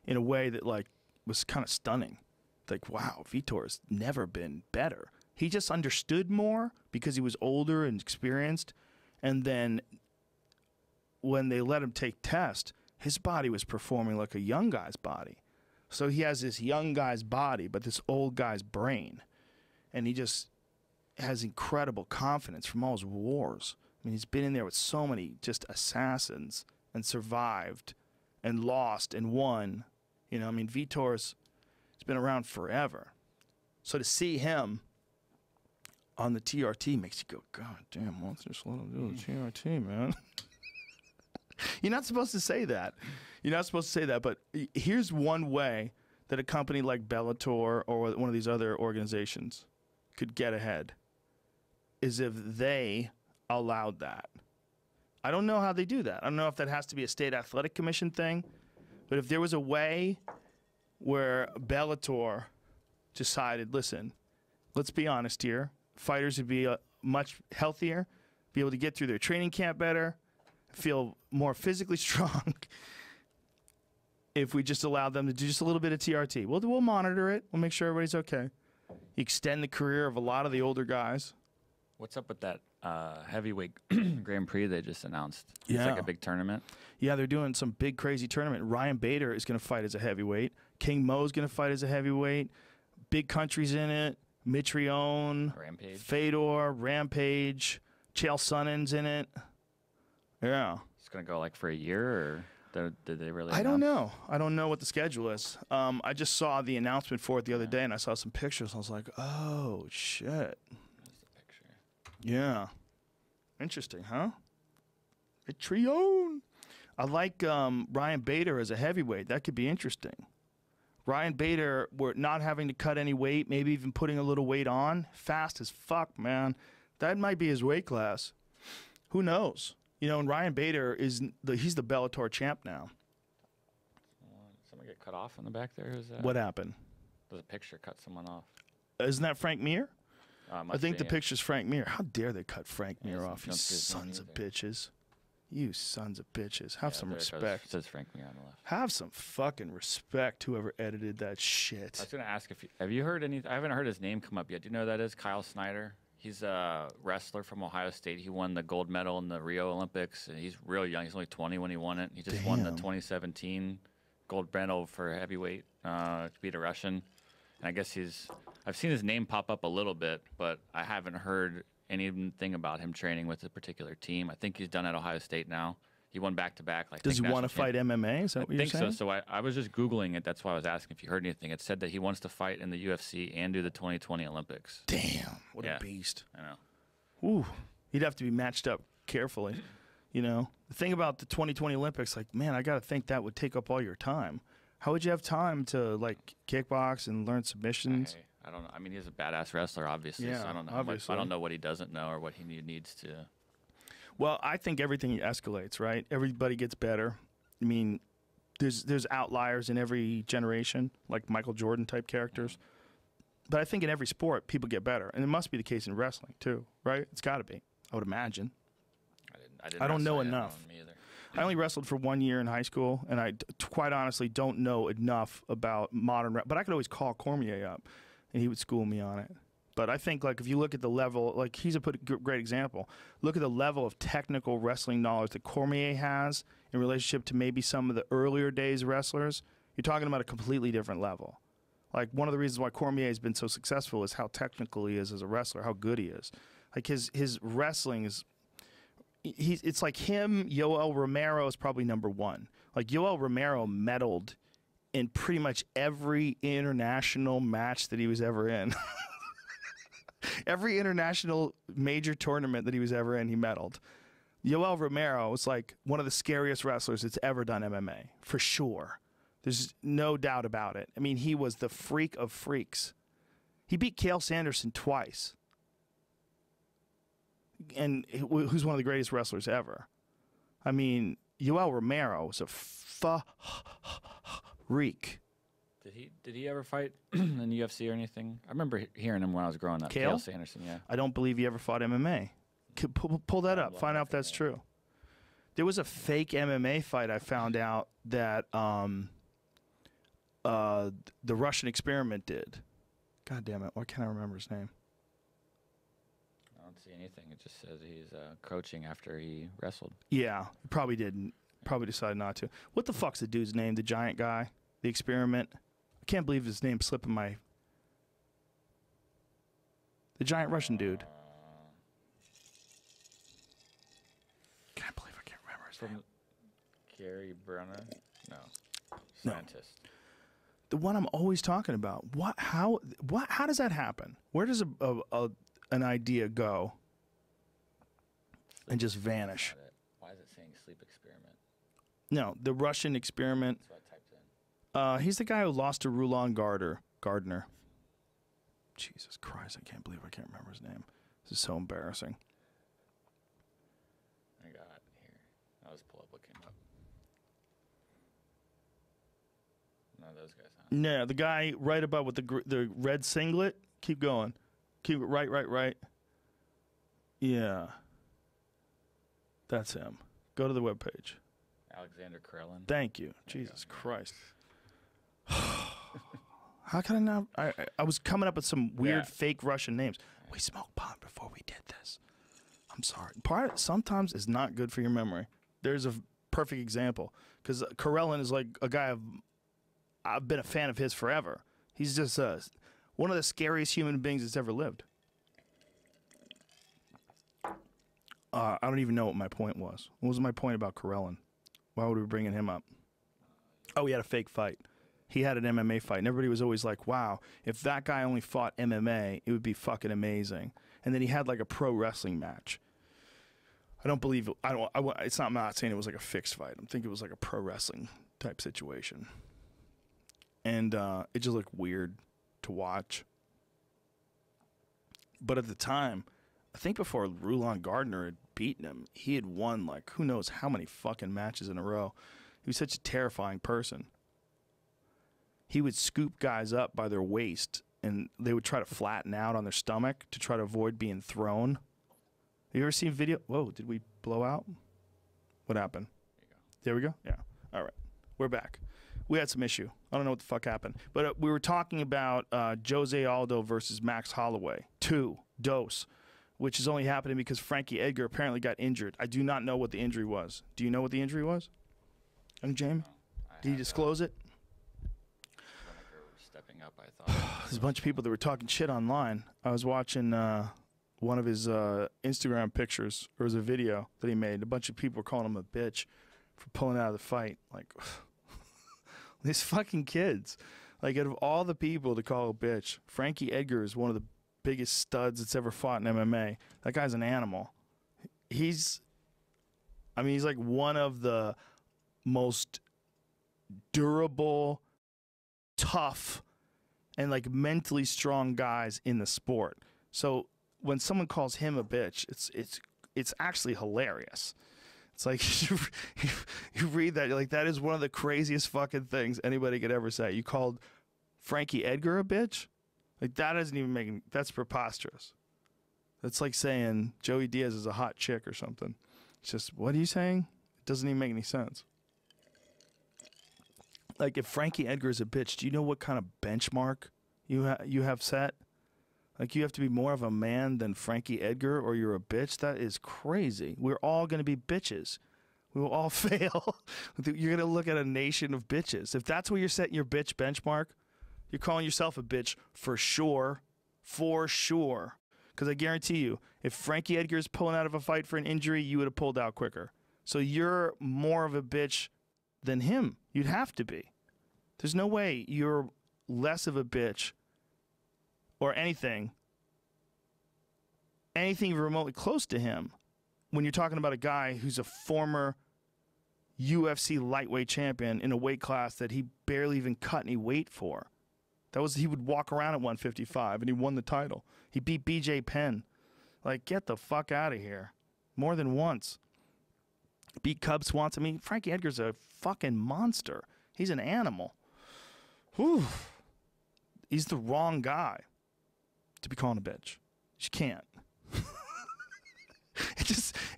[SPEAKER 1] in a way that like was kind of stunning. Like, wow, Vitor has never been better. He just understood more because he was older and experienced. And then when they let him take test, his body was performing like a young guy's body. So he has this young guy's body, but this old guy's brain. And he just has incredible confidence from all his wars. I mean, he's been in there with so many just assassins and survived and lost and won. You know, I mean, Vitor's been around forever. So to see him on the TRT makes you go, God damn, why don't you just let him do the TRT, man? You're not supposed to say that. You're not supposed to say that. But here's one way that a company like Bellator or one of these other organizations could get ahead, is if they allowed that. I don't know how they do that. I don't know if that has to be a state athletic commission thing, but if there was a way where Bellator decided, listen, let's be honest here, fighters would be much healthier, be able to get through their training camp better, feel more physically strong if we just allowed them to do just a little bit of TRT. We'll monitor it. We'll make sure everybody's okay. You extend the career of a lot of the older guys.
[SPEAKER 2] What's up with that heavyweight Grand Prix they just announced? It's like a big tournament.
[SPEAKER 1] Yeah, they're doing some big, crazy tournament. Ryan Bader is going to fight as a heavyweight. King Mo's going to fight as a heavyweight. Big countries in it. Mitrione,
[SPEAKER 2] Rampage.
[SPEAKER 1] Fedor, Rampage, Chael Sonnen's in it. Yeah.
[SPEAKER 2] It's going to go like for a year, or did they really
[SPEAKER 1] I don't know. I don't know what the schedule is. I just saw the announcement for it the other day, and I saw some pictures. I was like, oh, shit.
[SPEAKER 2] That's the picture.
[SPEAKER 1] Yeah. Interesting, huh? Mitrione. I like Ryan Bader as a heavyweight. That could be interesting. Ryan Bader, we're not having to cut any weight, maybe even putting a little weight on. Fast as fuck, man. That might be his weight class. Who knows? You know, and Ryan Bader he's the Bellator champ now.
[SPEAKER 2] Someone get cut off in the back there? Who's that?
[SPEAKER 1] What happened?
[SPEAKER 2] There's a picture cut someone off.
[SPEAKER 1] Isn't that Frank Mir? I think the
[SPEAKER 2] yeah.
[SPEAKER 1] picture's Frank Mir. How dare they cut Frank Mir
[SPEAKER 2] Yeah,
[SPEAKER 1] off, you
[SPEAKER 2] don't see his name
[SPEAKER 1] sons of
[SPEAKER 2] either.
[SPEAKER 1] bitches. You sons of bitches. Have some
[SPEAKER 2] There it goes.
[SPEAKER 1] respect.
[SPEAKER 2] It says Frank Mir on the left.
[SPEAKER 1] Have some fucking respect, whoever edited that shit.
[SPEAKER 2] I was going to ask have you heard any? I haven't heard his name come up yet. Do you know who that is? Kyle Schneider. He's a wrestler from Ohio State. He won the gold medal in the Rio Olympics. And he's real young. He's only 20 when he won it. He just won the 2017 gold medal for heavyweight to beat a Russian. And I guess I've seen his name pop up a little bit, but I haven't heard anything about him training with a particular team. I think he's done at Ohio State now. He won back-to-back.
[SPEAKER 1] Does he want to fight MMA? Is that what you're saying?
[SPEAKER 2] I think so. So I was just Googling it. That's why I was asking if you heard anything. It said that he wants to fight in the UFC and do the 2020 Olympics.
[SPEAKER 1] Damn, what a beast.
[SPEAKER 2] I know.
[SPEAKER 1] Ooh, he'd have to be matched up carefully. You know, the thing about the 2020 Olympics, like, man, I got to think that would take up all your time. How would you have time to, like, kickbox and learn submissions?
[SPEAKER 2] I don't know. I mean, he's a badass wrestler, obviously.
[SPEAKER 1] Yeah,
[SPEAKER 2] so I don't know.
[SPEAKER 1] obviously.
[SPEAKER 2] I don't know what he doesn't know or what he needs to.
[SPEAKER 1] Well, I think everything escalates, right? Everybody gets better. I mean, there's outliers in every generation, like Michael Jordan type characters. But I think in every sport, people get better. And it must be the case in wrestling, too, right? It's got to be, I would imagine. I don't know enough.
[SPEAKER 2] Me either.
[SPEAKER 1] I only wrestled for 1 year in high school, and I quite honestly don't know enough about modern but I could always call Cormier up, and he would school me on it. But I think, like, if you look at the level, like, he's a great example. Look at the level of technical wrestling knowledge that Cormier has in relationship to maybe some of the earlier days wrestlers. You're talking about a completely different level. Like, one of the reasons why Cormier has been so successful is how technical he is as a wrestler, how good he is. Like, his wrestling is... it's like him, Yoel Romero is probably number one. Like, Yoel Romero medaled in pretty much every international match that he was ever in. Every international major tournament that he was ever in, he medaled. Yoel Romero was like one of the scariest wrestlers that's ever done MMA, for sure. There's no doubt about it. I mean, he was the freak of freaks. He beat Cael Sanderson twice. And who's one of the greatest wrestlers ever. I mean, Yoel Romero was a freak.
[SPEAKER 2] Did he ever fight in the UFC or anything? I remember hearing him when I was growing up.
[SPEAKER 1] Cael
[SPEAKER 2] Sanderson, yeah.
[SPEAKER 1] I don't believe he ever fought MMA. Pull that up. Find out if that's true. There was a fake MMA fight I found out that the Russian Experiment did. God damn it. Why can't I remember his name?
[SPEAKER 2] I don't see anything. It just says he's coaching after he wrestled.
[SPEAKER 1] Yeah, he probably didn't. Probably decided not to. What the fuck's the dude's name? The giant guy? The Experiment? I can't believe his name's slipping my... The giant Russian dude.
[SPEAKER 2] From Gary Brunner? No.
[SPEAKER 1] No.
[SPEAKER 2] Scientist.
[SPEAKER 1] The one I'm always talking about. How does that happen? Where does an idea go and just vanish?
[SPEAKER 2] Why is it saying sleep experiment?
[SPEAKER 1] No, the Russian experiment.
[SPEAKER 2] That's what I typed in.
[SPEAKER 1] He's the guy who lost to Roland Gardner. Jesus Christ, I can't believe I can't remember his name. This is so embarrassing.
[SPEAKER 2] I got it here. I'll just pull up what came up. None of those guys, huh?
[SPEAKER 1] No, the guy right above with the red singlet. Keep going. Keep it right. Yeah. That's him. Go to the webpage.
[SPEAKER 2] Alexander Krellin.
[SPEAKER 1] Thank you. Jesus Christ. How can I not? I was coming up with some weird fake Russian names. We smoked pot before we did this. I'm sorry. Sometimes it's not good for your memory. There's a perfect example. Because Karelin is like a guy I've been a fan of his forever. He's just one of the scariest human beings that's ever lived. I don't even know what my point was. What was my point about Karelin? Why would we bring him up? Oh, he had a fake fight. He had an MMA fight, and everybody was always like, wow, if that guy only fought MMA, it would be fucking amazing. And then he had like a pro wrestling match. I don't believe it. It's not, I'm not saying it was like a fixed fight. I'm thinking it was like a pro wrestling type situation. And it just looked weird to watch. But at the time, I think before Roland Gardner had beaten him, he had won like who knows how many fucking matches in a row. He was such a terrifying person. He would scoop guys up by their waist, and they would try to flatten out on their stomach to try to avoid being thrown. Have you ever seen video? Whoa, did we blow out? What happened? There we go. Yeah. All right. We're back. We had some issue. I don't know what the fuck happened. But we were talking about Jose Aldo versus Max Holloway. 2 dose, which is only happening because Frankie Edgar apparently got injured. I do not know what the injury was. Do you know what the injury was? Young James? Did he disclose it?
[SPEAKER 2] Stepping up, I thought.
[SPEAKER 1] There's a bunch of people that were talking shit online. I was watching one of his Instagram pictures. There was a video that he made. A bunch of people were calling him a bitch for pulling out of the fight. Like, these fucking kids. Like, out of all the people to call a bitch, Frankie Edgar is one of the biggest studs that's ever fought in MMA. That guy's an animal. He's like one of the most durable, tough, and like mentally strong guys in the sport. So when someone calls him a bitch, it's actually hilarious. It's like you read that, you're like, that is one of the craziest fucking things anybody could ever say. You called Frankie Edgar a bitch? Like, that doesn't even make, that's preposterous. That's like saying Joey Diaz is a hot chick or something. It's just, what are you saying? It doesn't even make any sense. Like, if Frankie Edgar is a bitch, do you know what kind of benchmark you have set? Like, you have to be more of a man than Frankie Edgar or you're a bitch? That is crazy. We're all going to be bitches. We will all fail. You're going to look at a nation of bitches. If that's where you're setting your bitch benchmark, you're calling yourself a bitch for sure. For sure. Because I guarantee you, if Frankie Edgar is pulling out of a fight for an injury, you would have pulled out quicker. So you're more of a bitch than him. You'd have to be. There's no way you're less of a bitch or anything remotely close to him when you're talking about a guy who's a former UFC lightweight champion in a weight class that he barely even cut any weight for. He would walk around at 155 and he won the title. He beat BJ Penn. Like, get the fuck out of here. More than once. Beat Cub Swanson. I mean, Frankie Edgar's a fucking monster. He's an animal. Whew. He's the wrong guy to be calling a bitch. You can't.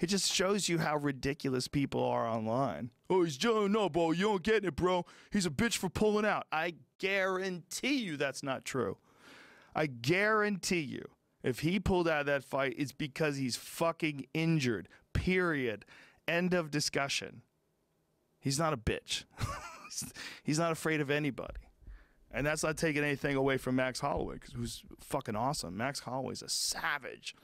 [SPEAKER 1] It just shows you how ridiculous people are online. Oh, he's Joe. No, bro, you don't get it, bro. He's a bitch for pulling out. I guarantee you that's not true. I guarantee you if he pulled out of that fight, it's because he's fucking injured. Period. End of discussion. He's not a bitch. He's not afraid of anybody. And that's not taking anything away from Max Holloway, who's fucking awesome. Max Holloway's a savage.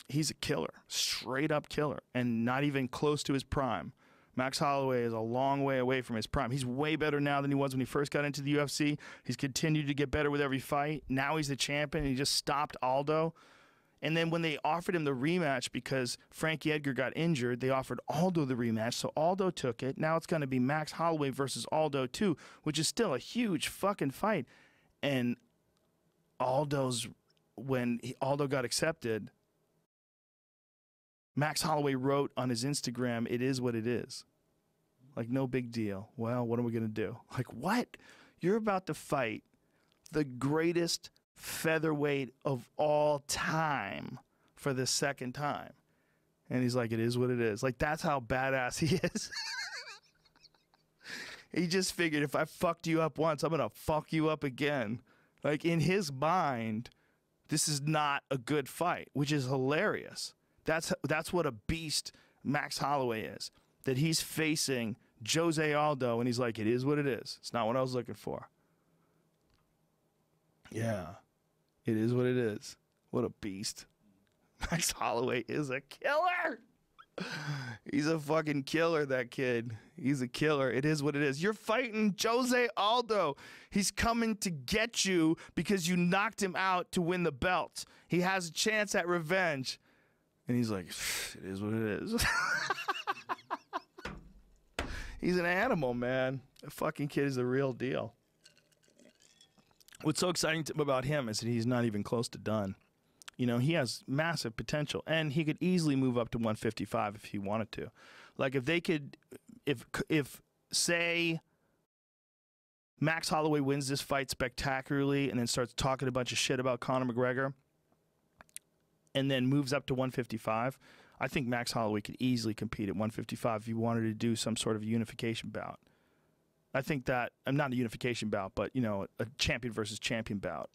[SPEAKER 1] He's a killer, straight up killer, and not even close to his prime. Max Holloway is a long way away from his prime. He's way better now than he was when he first got into the UFC. He's continued to get better with every fight. Now he's the champion, and he just stopped Aldo. And then when they offered him the rematch because Frankie Edgar got injured, they offered Aldo the rematch, so Aldo took it. Now it's going to be Max Holloway versus Aldo 2, which is still a huge fucking fight. And when Aldo got accepted, Max Holloway wrote on his Instagram, "It is what it is." Like, no big deal. Well, what are we going to do? Like, what? You're about to fight the greatest featherweight of all time for the second time. And he's like, "It is what it is." Like, that's how badass he is. He just figured, if I fucked you up once, I'm going to fuck you up again. Like, in his mind, this is not a good fight, which is hilarious. That's what a beast Max Holloway is. That he's facing Jose Aldo, and he's like, "It is what it is. It's not what I was looking for." Yeah, it is what it is. What a beast. Max Holloway is a killer. He's a fucking killer, that kid. He's a killer. It is what it is. You're fighting Jose Aldo. He's coming to get you because you knocked him out to win the belt. He has a chance at revenge. And he's like, "It is what it is." He's an animal, man. The fucking kid is the real deal. What's so exciting about him is that he's not even close to done. You know, he has massive potential, and he could easily move up to 155 if he wanted to. Like, if they could, if say Max Holloway wins this fight spectacularly and then starts talking a bunch of shit about Conor McGregor and then moves up to 155, I think Max Holloway could easily compete at 155 if he wanted to do some sort of unification bout. I think that, not a unification bout, but, you know, a champion versus champion bout.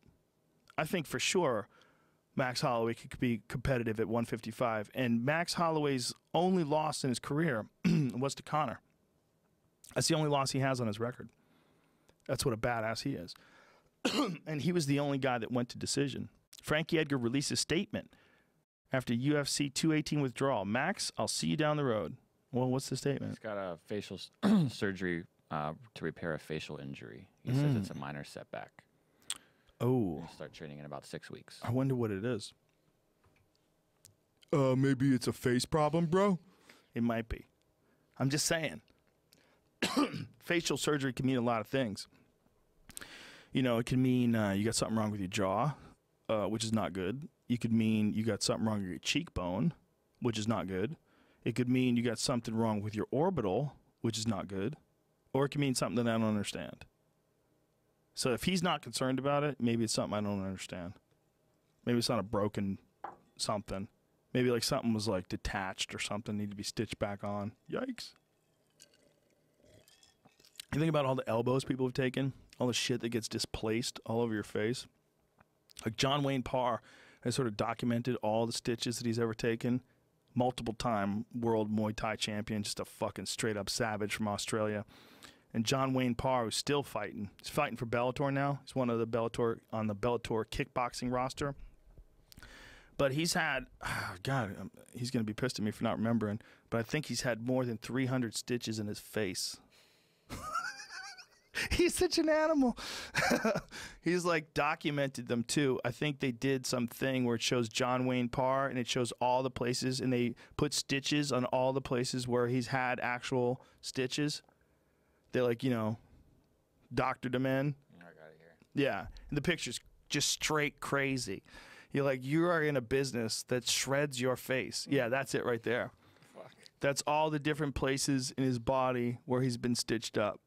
[SPEAKER 1] I think for sure Max Holloway could be competitive at 155. And Max Holloway's only loss in his career was to Conor. That's the only loss he has on his record. That's what a badass he is. And he was the only guy that went to decision. Frankie Edgar released a statement after UFC 218 withdrawal. "Max, I'll see you down the road." Well, what's the statement?
[SPEAKER 2] He's got a facial surgery to repair a facial injury. He says it's a minor setback.
[SPEAKER 1] Oh.
[SPEAKER 2] He'll start training in about 6 weeks.
[SPEAKER 1] I wonder what it is. Maybe it's a face problem, bro? It might be. I'm just saying. Facial surgery can mean a lot of things. You know, it can mean you got something wrong with your jaw, which is not good. It could mean you got something wrong with your cheekbone, which is not good. It could mean you got something wrong with your orbital, which is not good. Or it can mean something that I don't understand. So if he's not concerned about it, maybe it's something I don't understand. Maybe it's not a broken something. Maybe like something was like detached or something, need to be stitched back on. Yikes. You think about all the elbows people have taken, all the shit that gets displaced all over your face. Like John Wayne Parr has sort of documented all the stitches that he's ever taken. Multiple-time world Muay Thai champion, just a fucking straight-up savage from Australia. And John Wayne Parr, who's still fighting. He's fighting for Bellator now. He's one of the Bellator, on the Bellator kickboxing roster. But he's had, God, he's going to be pissed at me for not remembering, but I think he's had more than 300 stitches in his face. He's such an animal. He's like documented them too. I think they did something where it shows John Wayne Parr and it shows all the places, and they put stitches on all the places where he's had actual stitches. They like, you know, doctored him in.
[SPEAKER 2] I got it here.
[SPEAKER 1] Yeah. And the picture's just straight crazy. You're like, you are in a business that shreds your face. Yeah, that's it right there.
[SPEAKER 2] Fuck.
[SPEAKER 1] That's all the different places in his body where he's been stitched up.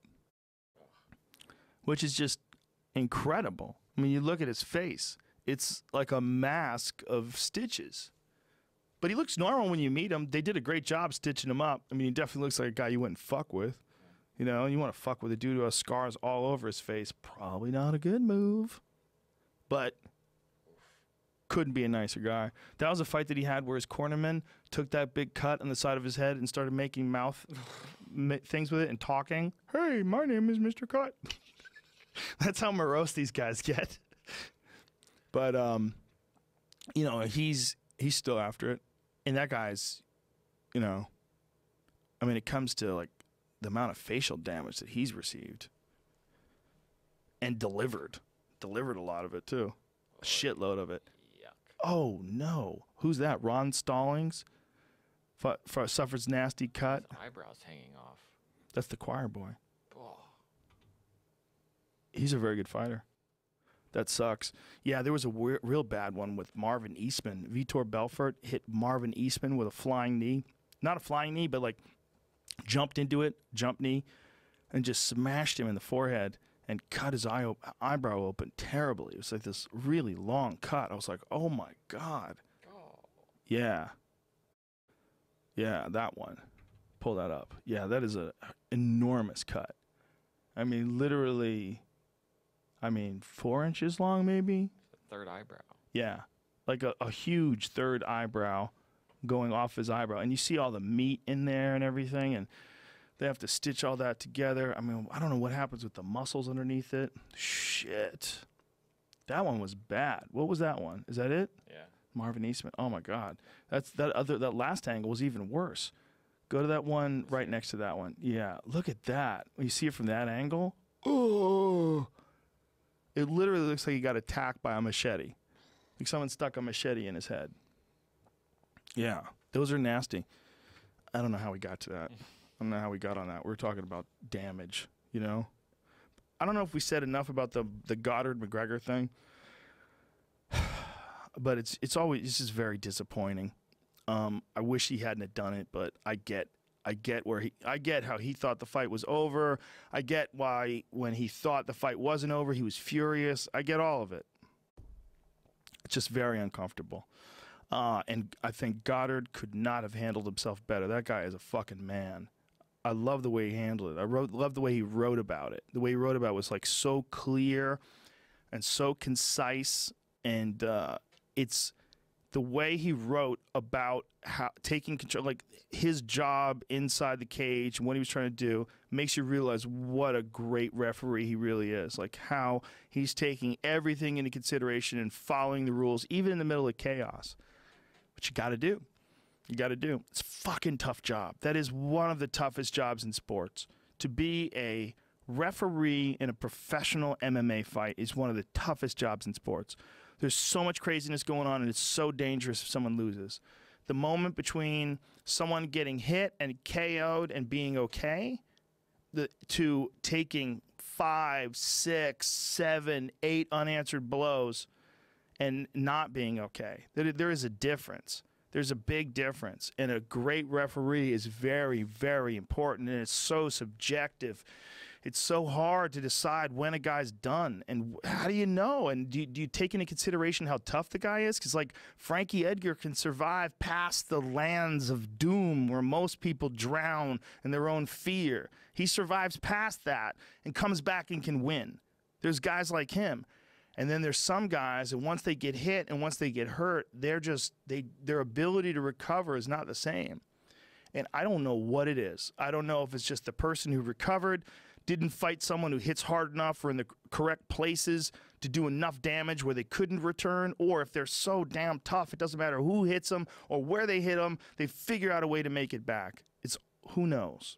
[SPEAKER 1] Which is just incredible. I mean, you look at his face. It's like a mask of stitches. But he looks normal when you meet him. They did a great job stitching him up. I mean, he definitely looks like a guy you wouldn't fuck with. You know, you want to fuck with a dude who has scars all over his face. Probably not a good move. But couldn't be a nicer guy. That was a fight that he had where his cornerman took that big cut on the side of his head and started making mouth things with it and talking. Hey, my name is Mr. Cut. That's how morose these guys get. But, you know, he's still after it. And that guy's, you know, I mean, it comes to like the amount of facial damage that he's received and delivered a lot of it too, a shitload of it.
[SPEAKER 2] Yuck.
[SPEAKER 1] Oh no, who's that? Ron Stallings suffers nasty cut.
[SPEAKER 2] His eyebrows hanging off.
[SPEAKER 1] That's the choir boy.
[SPEAKER 2] Oh.
[SPEAKER 1] He's a very good fighter. That sucks. Yeah, there was a real bad one with Marvin Eastman. Vitor Belfort hit Marvin Eastman with a flying knee. Not a flying knee, but like jumped into it, jump knee, and just smashed him in the forehead and cut his eyebrow open terribly. It was like this really long cut. I was like, oh my God.
[SPEAKER 2] Oh.
[SPEAKER 1] Yeah. Yeah, that one. Pull that up. Yeah, that is an enormous cut. I mean, literally, 4 inches long maybe?
[SPEAKER 2] Third eyebrow.
[SPEAKER 1] Yeah, like a huge third eyebrow going off his eyebrow. And you see all the meat in there and everything, and they have to stitch all that together. I mean, I don't know what happens with the muscles underneath it. Shit. That one was bad. What was that one? Is that it?
[SPEAKER 2] Yeah.
[SPEAKER 1] Marvin Eastman. Oh, my God. That last angle was even worse. Go to that one right next to that one. Yeah, look at that. When you see it from that angle, oh, it literally looks like he got attacked by a machete. Like someone stuck a machete in his head. Yeah, those are nasty. I don't know how we got to that. I don't know how we got on that. We're talking about damage, you know? I don't know if we said enough about the Goddard-McGregor thing, but it's just very disappointing. I wish he hadn't have done it, but I get how he thought the fight was over. I get why when he thought the fight wasn't over, he was furious. I get all of it. It's just very uncomfortable. And I think Goddard could not have handled himself better. That guy is a fucking man. I love the way he handled it. Love the way he wrote about it. The way he wrote about it was like so clear and so concise, and it's the way he wrote about how taking control, like his job inside the cage and what he was trying to do, makes you realize what a great referee he really is. Like how he's taking everything into consideration and following the rules, even in the middle of chaos. Which you got to do. You got to do. It's a fucking tough job. That is one of the toughest jobs in sports. To be a referee in a professional MMA fight is one of the toughest jobs in sports. There's so much craziness going on, and it's so dangerous if someone loses. The moment between someone getting hit and KO'd and being okay, to taking 5, 6, 7, 8 unanswered blows and not being okay. There is a difference. There's a big difference. And a great referee is very, very important, and it's so subjective. It's so hard to decide when a guy's done, and how do you know? And do you take into consideration how tough the guy is? Because like Frankie Edgar can survive past the lands of doom where most people drown in their own fear. He survives past that and comes back and can win. There's guys like him. And then there's some guys, and once they get hit and once they get hurt, their ability to recover is not the same. And I don't know what it is. I don't know if it's just the person who recovered didn't fight someone who hits hard enough or in the correct places to do enough damage where they couldn't return, or if they're so damn tough, it doesn't matter who hits them or where they hit them, they figure out a way to make it back. Who knows?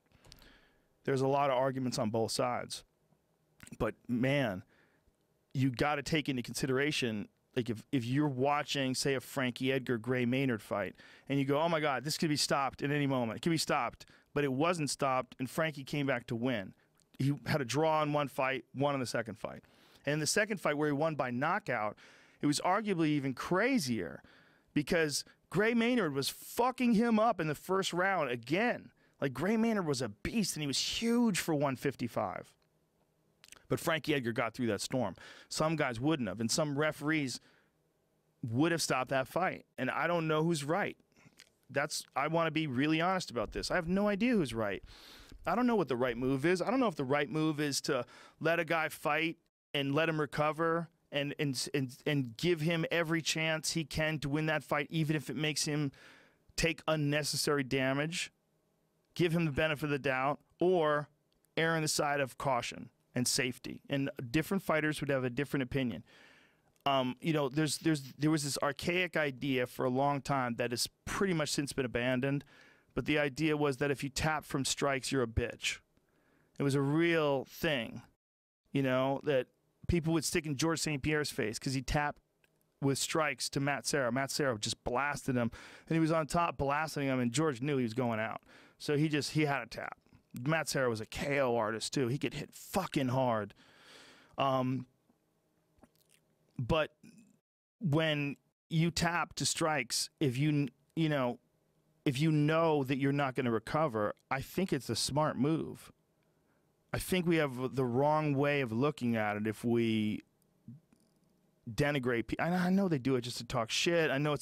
[SPEAKER 1] There's a lot of arguments on both sides. But, man, you got to take into consideration, like if you're watching, say, a Frankie Edgar Gray Maynard fight, and you go, oh my God, this could be stopped at any moment. It could be stopped, but it wasn't stopped, and Frankie came back to win. He had a draw in one fight, won in the second fight. And in the second fight where he won by knockout, it was arguably even crazier because Gray Maynard was fucking him up in the first round again. Like, Gray Maynard was a beast, and he was huge for 155. But Frankie Edgar got through that storm. Some guys wouldn't have, and some referees would have stopped that fight. And I don't know who's right. I want to be really honest about this. I have no idea who's right. I don't know what the right move is. I don't know if the right move is to let a guy fight and let him recover and give him every chance he can to win that fight, even if it makes him take unnecessary damage, give him the benefit of the doubt, or err on the side of caution and safety. And different fighters would have a different opinion. You know, there was this archaic idea for a long time that has pretty much since been abandoned but the idea was that if you tap from strikes, you're a bitch. It was a real thing, you know, that people would stick in George St. Pierre's face because he tapped with strikes to Matt Serra. Matt Serra just blasted him, and he was on top blasting him, and George knew he was going out. So he had a tap. Matt Serra was a KO artist, too. He could hit fucking hard. But when you tap to strikes, if you know that you're not going to recover, I think it's a smart move. I think we have the wrong way of looking at it if we denigrate people. I know they do it just to talk shit. I know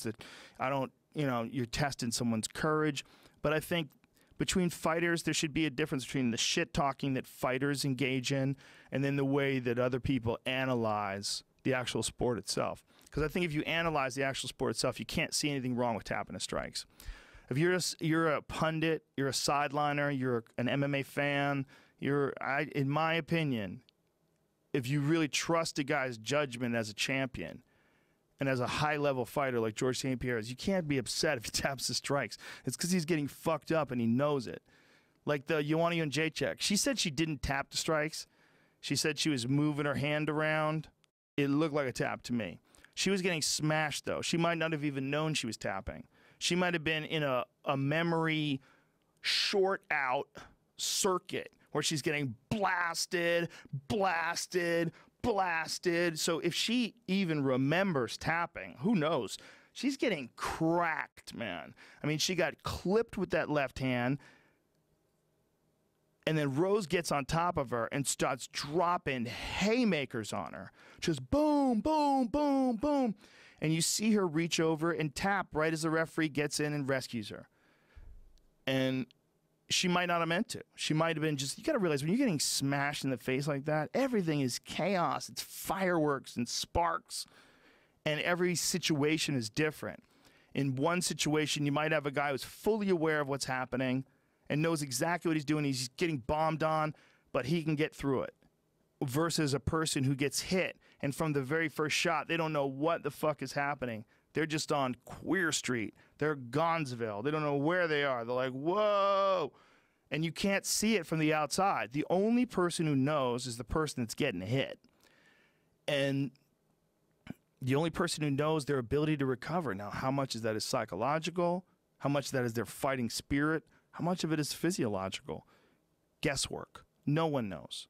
[SPEAKER 1] you're testing someone's courage, but I think between fighters, there should be a difference between the shit talking that fighters engage in and then the way that other people analyze the actual sport itself. Because I think if you analyze the actual sport itself, you can't see anything wrong with tapping to strikes. If you're a pundit, you're a sideliner, you're an MMA fan, in my opinion, if you really trust a guy's judgment as a champion and as a high-level fighter like George St. Pierre is, you can't be upset if he taps the strikes. It's because he's getting fucked up and he knows it. Like the Joanna Jędrzejczyk. She said she didn't tap the strikes. She said she was moving her hand around. It looked like a tap to me. She was getting smashed, though. She might not have even known she was tapping. She might have been in a memory short-out circuit where she's getting blasted. So if she even remembers tapping, who knows? She's getting cracked, man. I mean, she got clipped with that left hand, and then Rose gets on top of her and starts dropping haymakers on her. Just boom, boom, boom, boom. And you see her reach over and tap right as the referee gets in and rescues her. And she might not have meant to. She might have been just, you got to realize when you're getting smashed in the face like that, everything is chaos. It's fireworks and sparks. And every situation is different. In one situation, you might have a guy who's fully aware of what's happening and knows exactly what he's doing. He's getting bombed on, but he can get through it. Versus a person who gets hit, and from the very first shot, they don't know what the fuck is happening. They're just on Queer Street. They're Gonzville. They don't know where they are. They're like, whoa. And you can't see it from the outside. The only person who knows is the person that's getting hit. And the only person who knows their ability to recover. Now, how much of that is psychological? How much of that is their fighting spirit? How much of it is physiological? Guesswork. No one knows.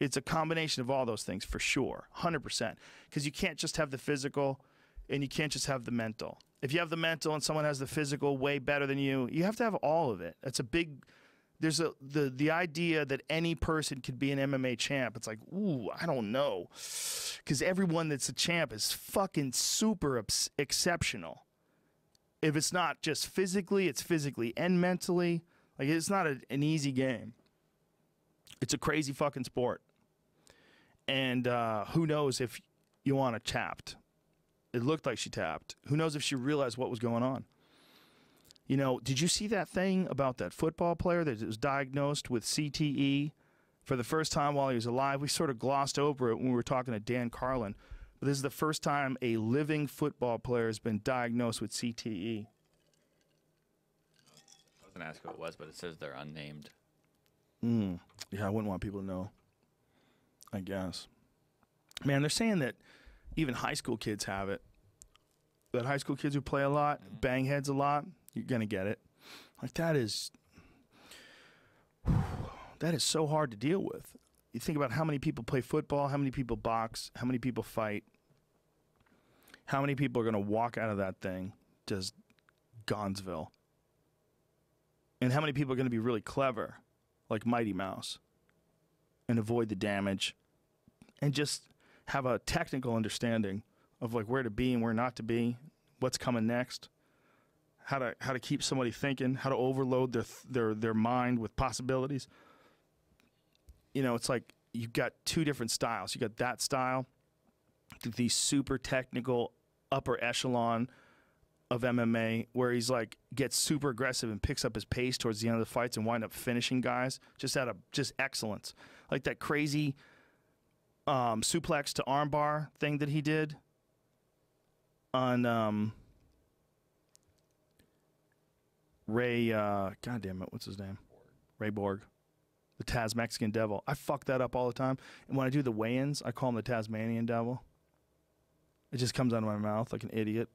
[SPEAKER 1] It's a combination of all those things for sure, 100%. Because you can't just have the physical and you can't just have the mental. If you have the mental and someone has the physical way better than you, you have to have all of it. That's a big, the idea that any person could be an MMA champ. It's like, ooh, I don't know. Because everyone that's a champ is fucking super exceptional. If it's not just physically, it's physically and mentally. Like, it's not an easy game. It's a crazy fucking sport. And who knows if Joanna tapped. It looked like she tapped. Who knows if she realized what was going on. You know, did you see that thing about that football player that was diagnosed with CTE for the first time while he was alive? We sort of glossed over it when we were talking to Dan Carlin. But this is the first time a living football player has been diagnosed with CTE.
[SPEAKER 2] I was going to ask who it was, but it says they're unnamed.
[SPEAKER 1] Yeah, I wouldn't want people to know, I guess. Man, they're saying that even high school kids have it. That high school kids who play a lot, bang heads a lot, you're going to get it. Like, that is so hard to deal with. You think about how many people play football, how many people box, how many people fight, how many people are going to walk out of that thing just Gonzville, and how many people are going to be really clever, like Mighty Mouse, and avoid the damage, and just have a technical understanding of like where to be and where not to be, what's coming next, how to keep somebody thinking, how to overload their mind with possibilities. You know, it's like you've got two different styles. You got that style, the super technical upper echelon of MMA, where he's like gets super aggressive and picks up his pace towards the end of the fights and wind up finishing guys just out of just excellence, like that crazy suplex to armbar thing that he did on Ray, God damn it, what's his name? Ray Borg. The Taz Mexican Devil. I fuck that up all the time. And when I do the weigh-ins, I call him the Tasmanian Devil. It just comes out of my mouth like an idiot.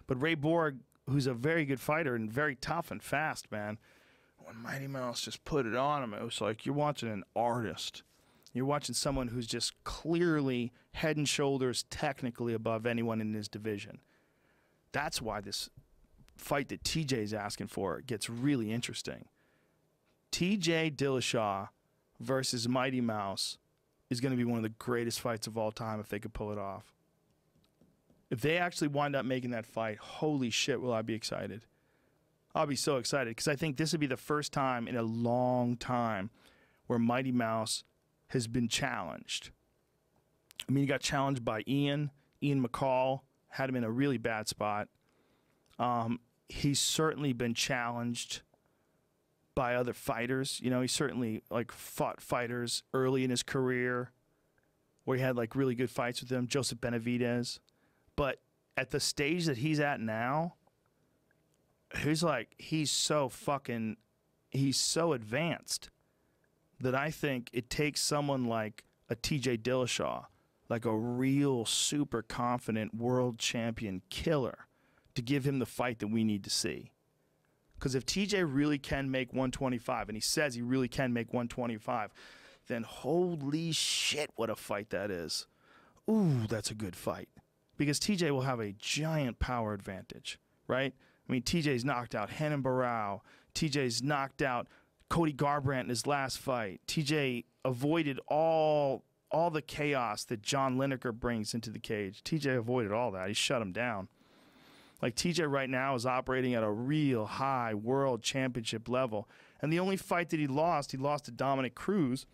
[SPEAKER 1] But Ray Borg, who's a very good fighter and very tough and fast, man, when Mighty Mouse just put it on him, it was like you're watching an artist. You're watching someone who's just clearly head and shoulders technically above anyone in his division. That's why this fight that TJ's asking for gets really interesting. TJ Dillashaw versus Mighty Mouse is going to be one of the greatest fights of all time if they could pull it off. If they actually wind up making that fight, holy shit, will I be excited. I'll be so excited because I think this would be the first time in a long time where Mighty Mouse has been challenged. I mean, he got challenged by Ian McCall, had him in a really bad spot. He's certainly been challenged by other fighters. You know, he certainly like fought fighters early in his career where he had like really good fights with them, Joseph Benavidez. But at the stage that he's at now, he's so advanced that I think it takes someone like a TJ Dillashaw, like a real super confident world champion killer, to give him the fight that we need to see. Because if TJ really can make 125, and he says he really can make 125, then holy shit, what a fight that is. Ooh, that's a good fight. Because TJ will have a giant power advantage, right? I mean, TJ's knocked out Renan Barao. TJ's knocked out Cody Garbrandt in his last fight. TJ avoided all the chaos that John Lineker brings into the cage. TJ avoided all that. He shut him down. Like, TJ right now is operating at a real high world championship level. And the only fight that he lost to Dominic Cruz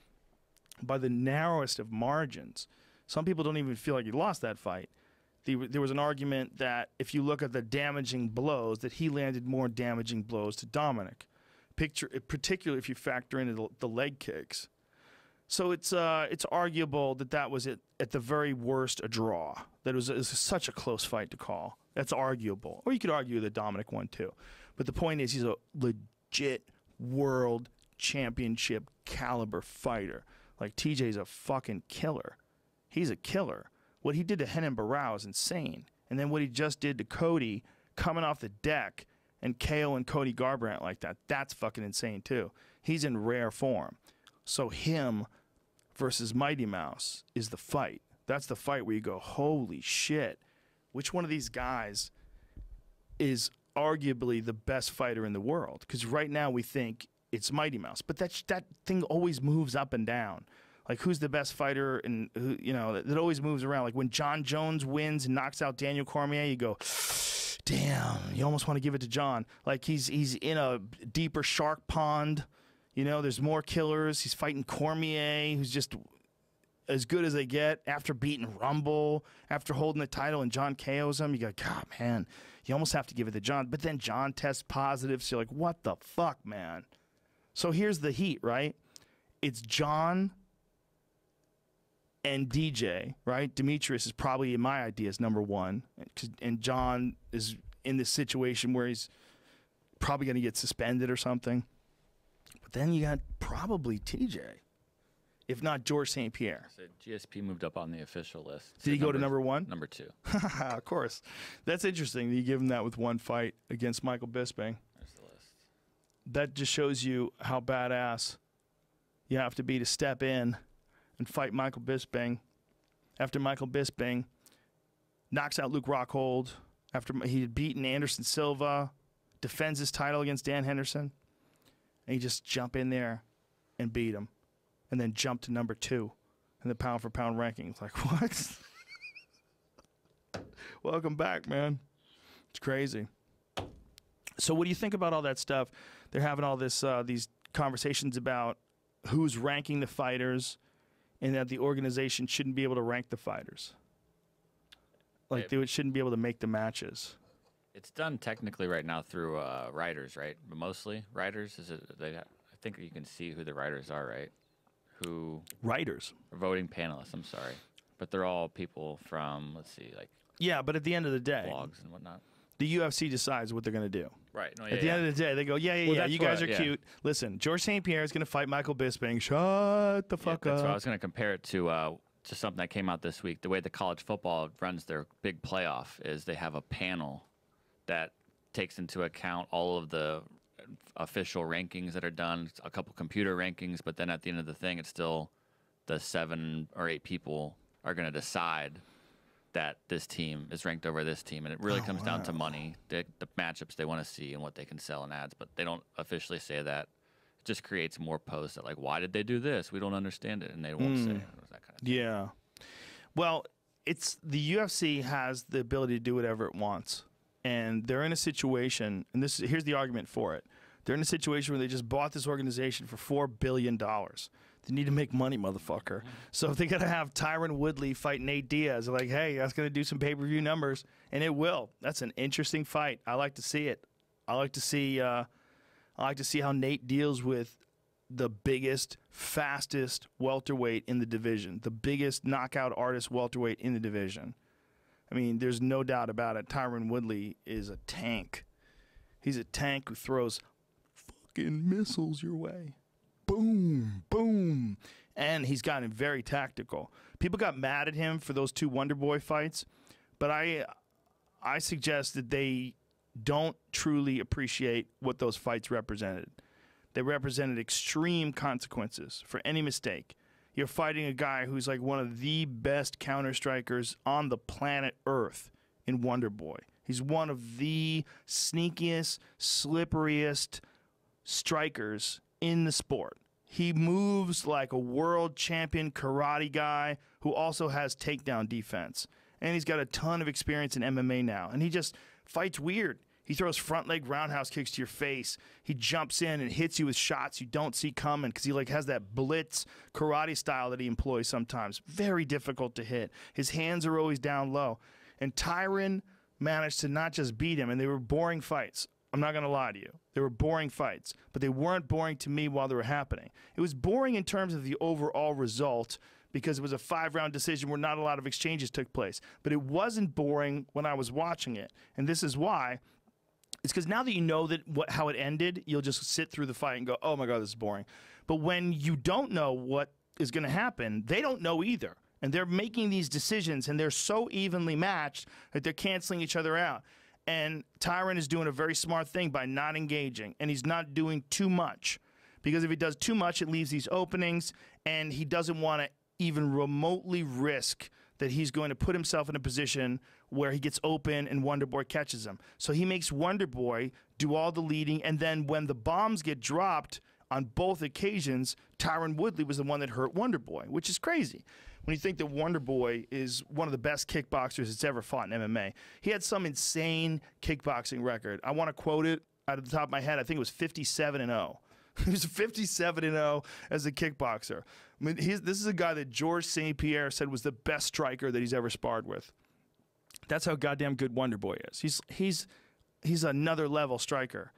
[SPEAKER 1] by the narrowest of margins. Some people don't even feel like he lost that fight. There was an argument that if you look at the damaging blows, that he landed more damaging blows to Dominic, particularly if you factor in the leg kicks. So it's arguable that was at the very worst a draw. That it was such a close fight to call. That's arguable. Or you could argue that Dominic won too. But the point is, he's a legit world championship caliber fighter. Like, TJ's a fucking killer. He's a killer. What he did to Renan Barao is insane. And then what he just did to Cody, coming off the deck and KOing Cody Garbrandt like that, that's fucking insane too. He's in rare form. So him versus Mighty Mouse is the fight. That's the fight where you go, holy shit. Which one of these guys is arguably the best fighter in the world? Because right now we think it's Mighty Mouse. But that thing always moves up and down. Like, who's the best fighter, and who, you know, that always moves around. Like, when John Jones wins and knocks out Daniel Cormier, you go, damn, you almost want to give it to John. Like, he's in a deeper shark pond. You know, there's more killers. He's fighting Cormier, who's just as good as they get after beating Rumble, after holding the title, and John KOs him. You go, God, man, you almost have to give it to John. But then John tests positive, so you're like, what the fuck, man? So here's the heat, right? It's John and DJ, right? Demetrius is probably, in my ideas, number one. And John is in this situation where he's probably going to get suspended or something. But then you got probably TJ, if not George St. Pierre.
[SPEAKER 2] So GSP moved up on the official list.
[SPEAKER 1] Did he go to number one?
[SPEAKER 2] Number two.
[SPEAKER 1] Of course. That's interesting that you give him that with one fight against Michael Bisping.
[SPEAKER 2] There's the list.
[SPEAKER 1] That just shows you how badass you have to be to step in and fight Michael Bisping. After Michael Bisping knocks out Luke Rockhold, after he had beaten Anderson Silva, defends his title against Dan Henderson, and you just jump in there and beat him, and then jump to number 2 in the pound-for-pound rankings. Like, what? Welcome back, man. It's crazy. So what do you think about all that stuff? They're having all this these conversations about who's ranking the fighters, and that the organization shouldn't be able to rank the fighters. Like, they shouldn't be able to make the matches.
[SPEAKER 2] It's done technically right now through writers, right? But mostly writers. I think you can see who the writers are, right? Who
[SPEAKER 1] writers?
[SPEAKER 2] Voting panelists. I'm sorry, but they're all people from, let's see, like,
[SPEAKER 1] yeah. But at the end of the day,
[SPEAKER 2] blogs and whatnot.
[SPEAKER 1] The UFC decides what they're going to do.
[SPEAKER 2] Right. No,
[SPEAKER 1] At the end of the day, they go, yeah, you guys are cute. Listen, George St. Pierre is going to fight Michael Bisping. Shut the fuck up.
[SPEAKER 2] That's what I was going to compare it to something that came out this week. The way the college football runs their big playoff is they have a panel that takes into account all of the official rankings that are done, a couple computer rankings, but then at the end of the thing, it's still the 7 or 8 people are going to decide that this team is ranked over this team, and it really comes down to money, the matchups they want to see and what they can sell in ads, but they don't officially say that. It just creates more posts that, like, why did they do this? We don't understand it, and they won't say it. That kind of thing.
[SPEAKER 1] Yeah. Well, it's the UFC has the ability to do whatever it wants, and they're in a situation, and here's the argument for it. They're in a situation where they just bought this organization for $4 billion. They need to make money, motherfucker. So if they got to have Tyron Woodley fight Nate Diaz, they're like, hey, that's going to do some pay-per-view numbers, and it will. That's an interesting fight. I like to see it. I like to see how Nate deals with the biggest, fastest welterweight in the division, the biggest knockout artist welterweight in the division. I mean, there's no doubt about it. Tyron Woodley is a tank. He's a tank who throws fucking missiles your way. Boom, boom. And he's gotten very tactical. People got mad at him for those 2 Wonder Boy fights, but I suggest that they don't truly appreciate what those fights represented. They represented extreme consequences for any mistake. You're fighting a guy who's like one of the best counter-strikers on the planet Earth in Wonder Boy. He's one of the sneakiest, slipperiest strikers in the sport. He moves like a world champion karate guy who also has takedown defense. And he's got a ton of experience in MMA now. And he just fights weird. He throws front leg roundhouse kicks to your face. He jumps in and hits you with shots you don't see coming because he like has that blitz karate style that he employs sometimes. Very difficult to hit. His hands are always down low. And Tyron managed to not just beat him, and they were boring fights. I'm not going to lie to you. They were boring fights, but they weren't boring to me while they were happening. It was boring in terms of the overall result because it was a 5-round decision where not a lot of exchanges took place. But it wasn't boring when I was watching it, and this is why. It's because now that you know how it ended, you'll just sit through the fight and go, oh, my God, this is boring. But when you don't know what is going to happen, they don't know either. And they're making these decisions, and they're so evenly matched that they're canceling each other out. And Tyron is doing a very smart thing by not engaging, and he's not doing too much. Because if he does too much, it leaves these openings, and he doesn't want to even remotely risk that he's going to put himself in a position where he gets open and Wonder Boy catches him. So he makes Wonder Boy do all the leading, and then when the bombs get dropped on both occasions, Tyron Woodley was the one that hurt Wonder Boy, which is crazy. When you think that Wonder Boy is one of the best kickboxers that's ever fought in MMA. He had some insane kickboxing record. I want to quote it out of the top of my head. I think it was 57-0. He was 57-0 as a kickboxer. I mean, this is a guy that George St. Pierre said was the best striker that he's ever sparred with. That's how goddamn good Wonder Boy is. He's another level striker.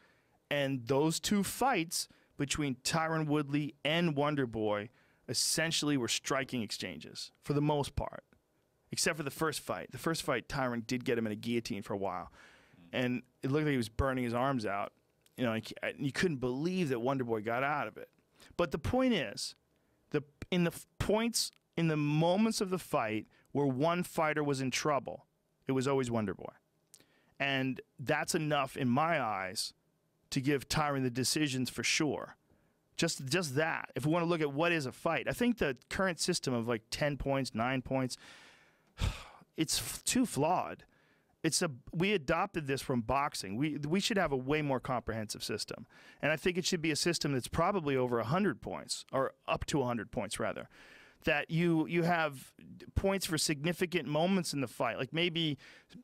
[SPEAKER 1] And those 2 fights between Tyron Woodley and Wonder Boy essentially were striking exchanges for the most part, except for the first fight. The first fight, Tyron did get him in a guillotine for a while, and it looked like he was burning his arms out. You know, you couldn't believe that Wonder Boy got out of it. But the point is, in the moments of the fight where one fighter was in trouble, it was always Wonder Boy. And that's enough in my eyes to give Tyron the decisions for sure. Just that. If we want to look at what is a fight, I think the current system of like 10 points, 9 points, it's too flawed. We adopted this from boxing. We should have a way more comprehensive system. And I think it should be a system that's probably over 100 points, or up to 100 points rather. That you have points for significant moments in the fight, like maybe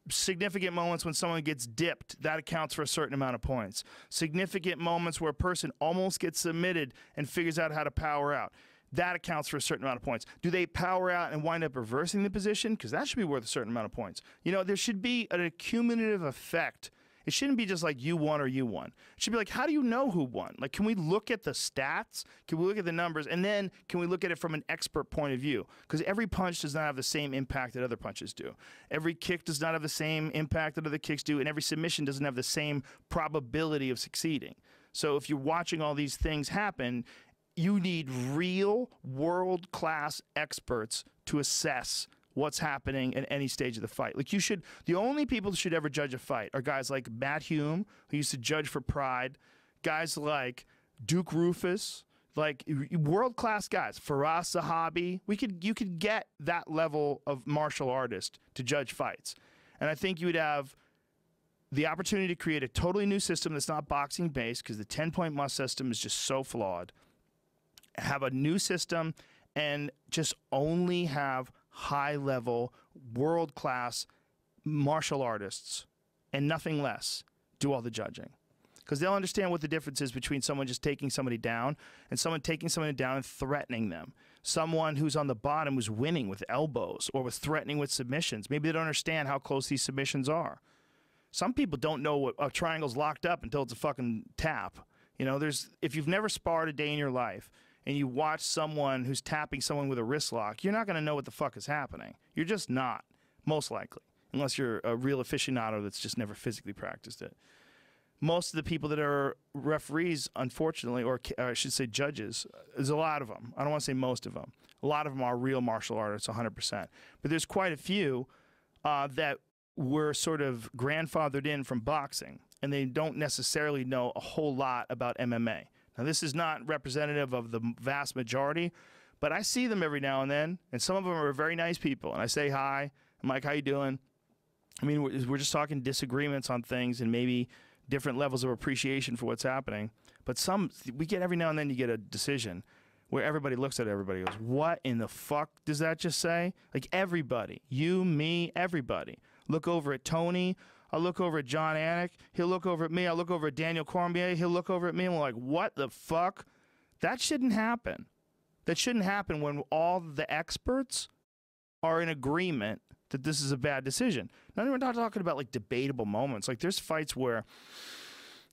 [SPEAKER 1] significant moments when someone gets dipped, that accounts for a certain amount of points. Significant moments where a person almost gets submitted and figures out how to power out, that accounts for a certain amount of points. Do they power out and wind up reversing the position? Because that should be worth a certain amount of points. You know, there should be an accumulative effect It shouldn't be just like you won or you won. It should be like, how do you know who won? Like, can we look at the stats? Can we look at the numbers? And then can we look at it from an expert point of view? Because every punch does not have the same impact that other punches do. Every kick does not have the same impact that other kicks do. And every submission doesn't have the same probability of succeeding. So if you're watching all these things happen, you need real world-class experts to assess what's happening at any stage of the fight. Like, the only people that should ever judge a fight are guys like Matt Hume, who used to judge for Pride, guys like Duke Rufus, like world-class guys, Faraz Zahabi. You could get that level of martial artist to judge fights. And I think you would have the opportunity to create a totally new system that's not boxing-based, because the 10-point must system is just so flawed. Have a new system and just only have high-level, world-class martial artists and nothing less do all the judging. Because they'll understand what the difference is between someone just taking somebody down and someone taking somebody down and threatening them. Someone who's on the bottom who's winning with elbows or was threatening with submissions. Maybe they don't understand how close these submissions are. Some people don't know what a triangle's locked up until it's a fucking tap. You know, if you've never sparred a day in your life and you watch someone who's tapping someone with a wrist lock, you're not going to know what the fuck is happening. You're just not, most likely, unless you're a real aficionado that's just never physically practiced it. Most of the people that are referees, unfortunately, or I should say judges, there's a lot of them. I don't want to say most of them. A lot of them are real martial artists, 100%. But there's quite a few that were sort of grandfathered in from boxing, and they don't necessarily know a whole lot about MMA. Now, this is not representative of the vast majority, but I see them every now and then, and some of them are very nice people. And I say hi. I'm like, how you doing? I mean, we're just talking disagreements on things and maybe different levels of appreciation for what's happening. But we get every now and then you get a decision where everybody looks at everybody and goes, what in the fuck does that just say? Like, everybody. You, me, everybody. Look over at Tony. I'll look over at John Anik. He'll look over at me. I'll look over at Daniel Cormier. He'll look over at me, and we're like, what the fuck? That shouldn't happen. That shouldn't happen when all the experts are in agreement that this is a bad decision. Now, we're not talking about, like, debatable moments. Like, there's fights where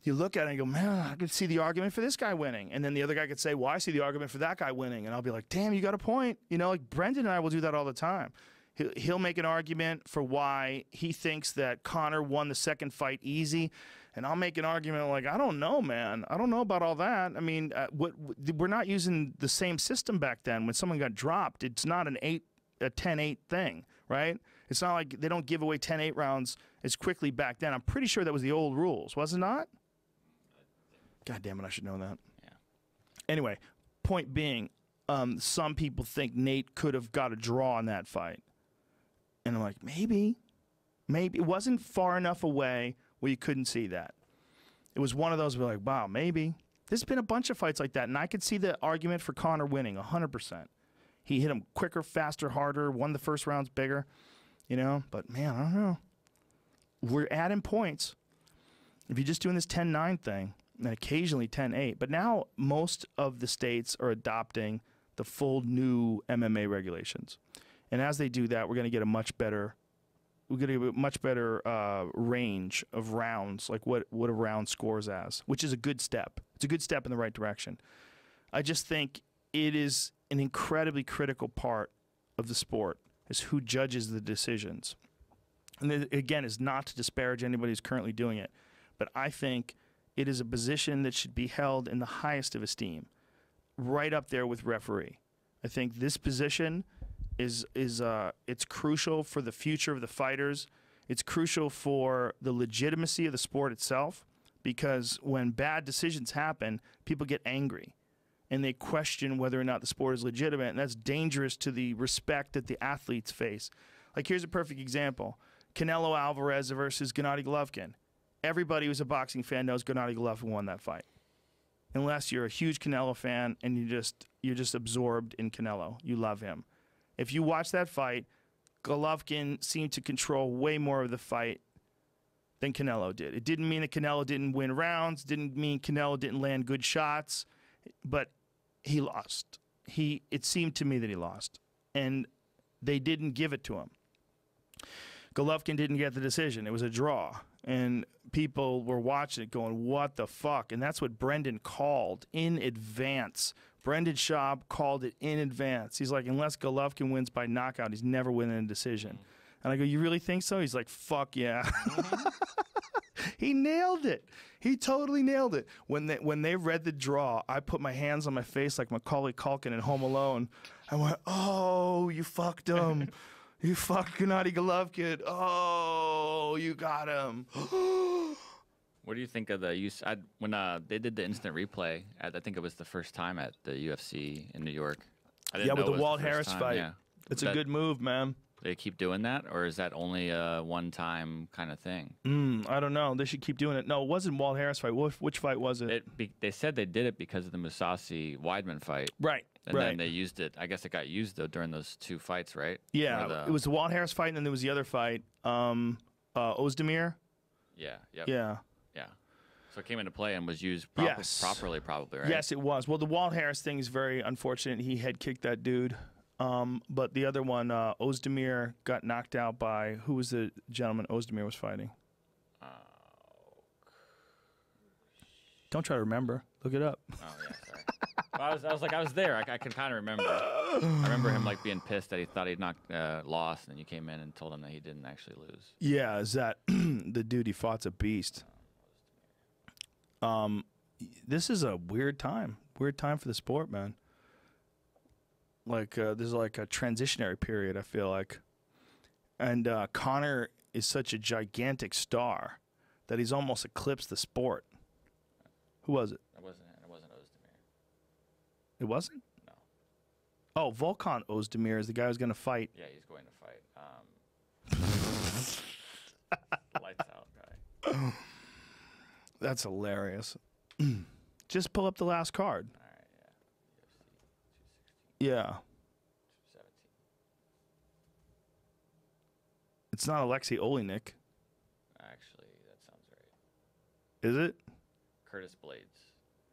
[SPEAKER 1] you look at it and you go, man, I could see the argument for this guy winning. And then the other guy could say, well, I see the argument for that guy winning. And I'll be like, damn, you got a point. You know, like, Brendan and I will do that all the time. He'll make an argument for why he thinks that Conor won the second fight easy, and I'll make an argument like, I don't know, man. I don't know about all that. I mean, we're not using the same system back then. When someone got dropped, it's not a 10-8 thing, right? It's not like they don't give away 10-8 rounds as quickly back then. I'm pretty sure that was the old rules, was it not? God damn it, I should know that.
[SPEAKER 2] Yeah.
[SPEAKER 1] Anyway, point being, some people think Nate could have got a draw in that fight. And I'm like, maybe. It wasn't far enough away where you couldn't see that. It was one of those where like, wow, maybe. There's been a bunch of fights like that, and I could see the argument for Conor winning 100%. He hit him quicker, faster, harder, won the first rounds bigger, you know. But, man, I don't know. We're adding points. If you're just doing this 10-9 thing, and occasionally 10-8. But now most of the states are adopting the full new MMA regulations. And as they do that, we're going to get a much better range of rounds, like what a round scores as, which is a good step. It's a good step in the right direction. I just think it is an incredibly critical part of the sport is who judges the decisions. And again, is not to disparage anybody who's currently doing it, but I think it is a position that should be held in the highest of esteem, right up there with referee. I think this position it's crucial for the future of the fighters. It's crucial for the legitimacy of the sport itself, because when bad decisions happen, people get angry and they question whether or not the sport is legitimate, and that's dangerous to the respect that the athletes face. Like, here's a perfect example. Canelo Alvarez versus Gennady Golovkin. Everybody who's a boxing fan knows Gennady Golovkin won that fight. Unless you're a huge Canelo fan and you're just absorbed in Canelo. You love him. If you watch that fight, Golovkin seemed to control way more of the fight than Canelo did. It didn't mean that Canelo didn't win rounds, didn't mean Canelo didn't land good shots, but he lost. It seemed to me that he lost, and they didn't give it to him. Golovkin didn't get the decision. It was a draw. and people were watching it going, what the fuck? And that's what Brendan called in advance. Brendan Schaub called it in advance. He's like, unless Golovkin wins by knockout, he's never winning a decision. And I go, you really think so? He's like, fuck yeah. He nailed it. He totally nailed it. When they read the draw, I put my hands on my face like Macaulay Culkin in Home Alone. I went, oh, you fucked him. You fucked Gennady Golovkin. Oh, you got him.
[SPEAKER 2] What do you think of the use? When they did the instant replay, I think it was the first time at the UFC in New York.
[SPEAKER 1] Yeah, with the Walt Harris fight.
[SPEAKER 2] Yeah.
[SPEAKER 1] It's a good move, man.
[SPEAKER 2] They keep doing that, or is that only a one-time kind of thing?
[SPEAKER 1] I don't know. They should keep doing it. No, it wasn't Walt Harris fight. Which fight was it?
[SPEAKER 2] They said they did it because of the Musasi-Weidman fight.
[SPEAKER 1] Right.
[SPEAKER 2] And then they used it. I guess it got used, though, during those 2 fights, right?
[SPEAKER 1] Yeah. It was the Walt Harris fight, and then there was the other fight, Ozdemir.
[SPEAKER 2] Yeah. Yep.
[SPEAKER 1] Yeah.
[SPEAKER 2] Yeah. So it came into play and was used properly, probably, right?
[SPEAKER 1] Yes, it was. Well, the Walt Harris thing is very unfortunate. He head kicked that dude. But the other one, Ozdemir got knocked out by, who was the gentleman Ozdemir was fighting? Don't try to remember. Look it up.
[SPEAKER 2] Oh, yeah, sorry. Well, I was there. I can kind of remember. I remember him like being pissed that he thought he'd lost, and then you came in and told him that he didn't actually lose.
[SPEAKER 1] Yeah, is that the dude he fought's a beast. This is a weird time. Weird time for the sport, man. Like there's like a transitionary period, I feel like. And Conor is such a gigantic star that he's almost eclipsed the sport. Who was it?
[SPEAKER 2] It wasn't Ozdemir.
[SPEAKER 1] It wasn't?
[SPEAKER 2] No.
[SPEAKER 1] Oh, Volkan Ozdemir is the guy who's going to fight.
[SPEAKER 2] Yeah, he's going to fight. Lights out guy.
[SPEAKER 1] That's hilarious. Just pull up the last card.
[SPEAKER 2] All right, yeah. UFC 216.
[SPEAKER 1] Yeah.
[SPEAKER 2] 217.
[SPEAKER 1] It's not Alexei Oleinik.
[SPEAKER 2] Actually, that sounds right.
[SPEAKER 1] Is it?
[SPEAKER 2] Curtis Blades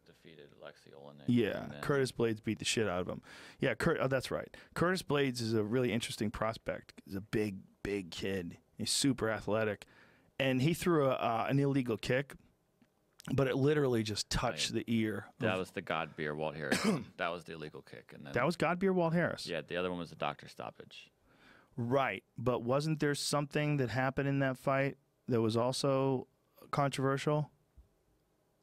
[SPEAKER 2] defeated Alexei Oleinik.
[SPEAKER 1] Yeah, Curtis Blades beat the shit out of him. Yeah, that's right. Curtis Blades is a really interesting prospect. He's a big kid. He's super athletic. And he threw an illegal kick, but it literally just touched the ear.
[SPEAKER 2] That was the God Beer Walt Harris. That was the illegal kick. And then,
[SPEAKER 1] that was God Beer Walt Harris?
[SPEAKER 2] Yeah, the other one was the doctor stoppage.
[SPEAKER 1] Right, but wasn't there something that happened in that fight that was also controversial?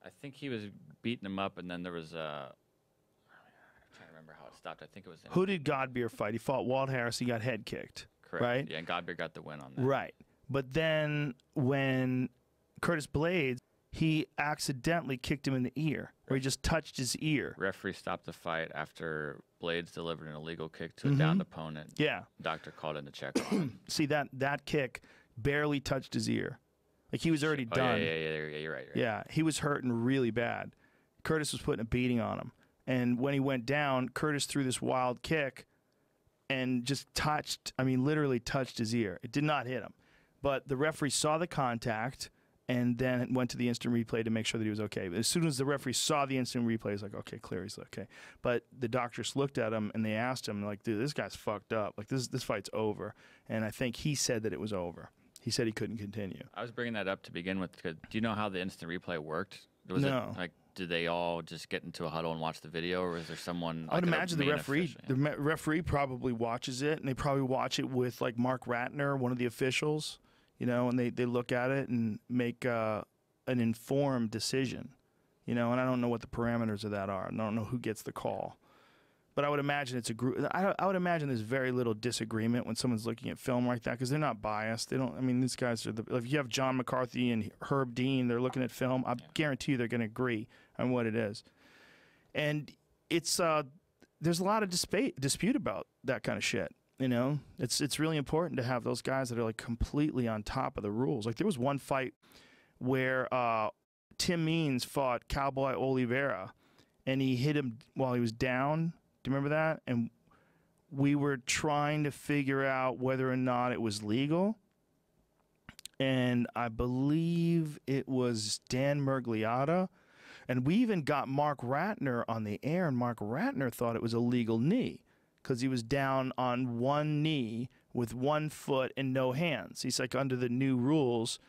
[SPEAKER 2] I think he was beating him up, and then there was I'm trying to remember how it stopped. I think it was
[SPEAKER 1] Who did Godbeer fight? He fought Walt Harris. He got head kicked.
[SPEAKER 2] Correct.
[SPEAKER 1] Right?
[SPEAKER 2] Yeah, and Godbeer got the win on that.
[SPEAKER 1] Right. But then when Curtis Blades, he accidentally kicked him in the ear, or he just touched his ear.
[SPEAKER 2] Referee stopped the fight after Blades delivered an illegal kick to a downed opponent.
[SPEAKER 1] Yeah.
[SPEAKER 2] Doctor called in to check on him.
[SPEAKER 1] See, that kick barely touched his ear. Like, he was already done.
[SPEAKER 2] Yeah, you're right.
[SPEAKER 1] Yeah, he was hurting really bad. Curtis was putting a beating on him. And when he went down, Curtis threw this wild kick and just literally touched his ear. It did not hit him. But the referee saw the contact and then went to the instant replay to make sure that he was okay. But as soon as the referee saw the instant replay, he's like, okay, clear, he's okay. But the doctors looked at him and they asked him, like, dude, this guy's fucked up. Like, this fight's over. And I think he said that it was over. He said he couldn't continue.
[SPEAKER 2] I was bringing that up to begin with. Do you know how the instant replay worked?
[SPEAKER 1] No.
[SPEAKER 2] Did they all just get into a huddle and watch the video, or is there someone?
[SPEAKER 1] I would imagine the referee probably watches it, and they probably watch it with like Mark Ratner, one of the officials, and they look at it and make an informed decision, and I don't know what the parameters of that are. I don't know who gets the call. But I would imagine it's a group. I would imagine there's very little disagreement when someone's looking at film like that because they're not biased. They don't. I mean, these guys are if you have John McCarthy and Herb Dean, they're looking at film. I guarantee you they're going to agree on what it is. And it's there's a lot of dispute about that kind of shit. It's really important to have those guys that are like completely on top of the rules. Like there was one fight where Tim Means fought Cowboy Oliveira, and he hit him while he was down. Do you remember that? And we were trying to figure out whether or not it was legal. And I believe it was Dan Murgliata. And we even got Mark Ratner on the air, and Mark Ratner thought it was a legal knee because he was down on one knee with one foot and no hands. He's like, under the new rules,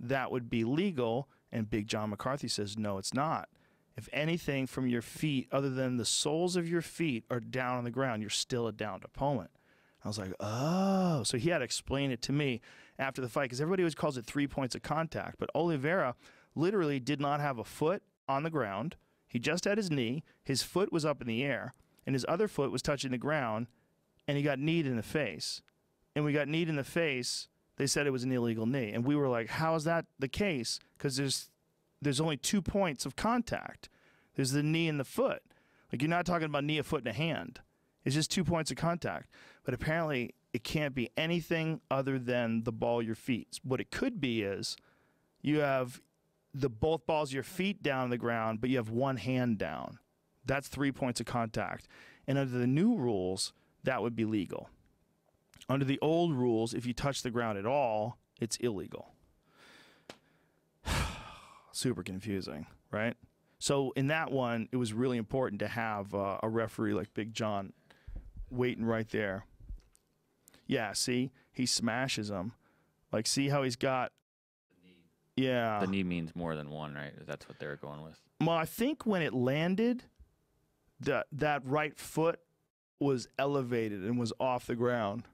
[SPEAKER 1] that would be legal. And Big John McCarthy says, no, it's not. If anything from your feet, other than the soles of your feet, are down on the ground, you're still a downed opponent. I was like, oh. So he had to explain it to me after the fight, because everybody always calls it 3 points of contact. But Oliveira literally did not have a foot on the ground. He just had his knee. His foot was up in the air, and his other foot was touching the ground, and he got kneed in the face. And we got kneed in the face. They said it was an illegal knee. And we were like, how is that the case? Because there's only 2 points of contact. There's the knee and the foot. Like, you're not talking about knee, a foot, and a hand. It's just 2 points of contact. But apparently, it can't be anything other than the ball of your feet. What it could be is you have both balls of your feet down on the ground, but you have one hand down. That's 3 points of contact. And under the new rules, that would be legal. Under the old rules, if you touch the ground at all, it's illegal. Super confusing, right? So in that one, it was really important to have a referee like Big John waiting right there. Yeah, see? He smashes him. Like, see how he's got... Yeah.
[SPEAKER 2] The knee means more than one, right? That's what they were going with.
[SPEAKER 1] Well, I think when it landed, that right foot was elevated and was off the ground.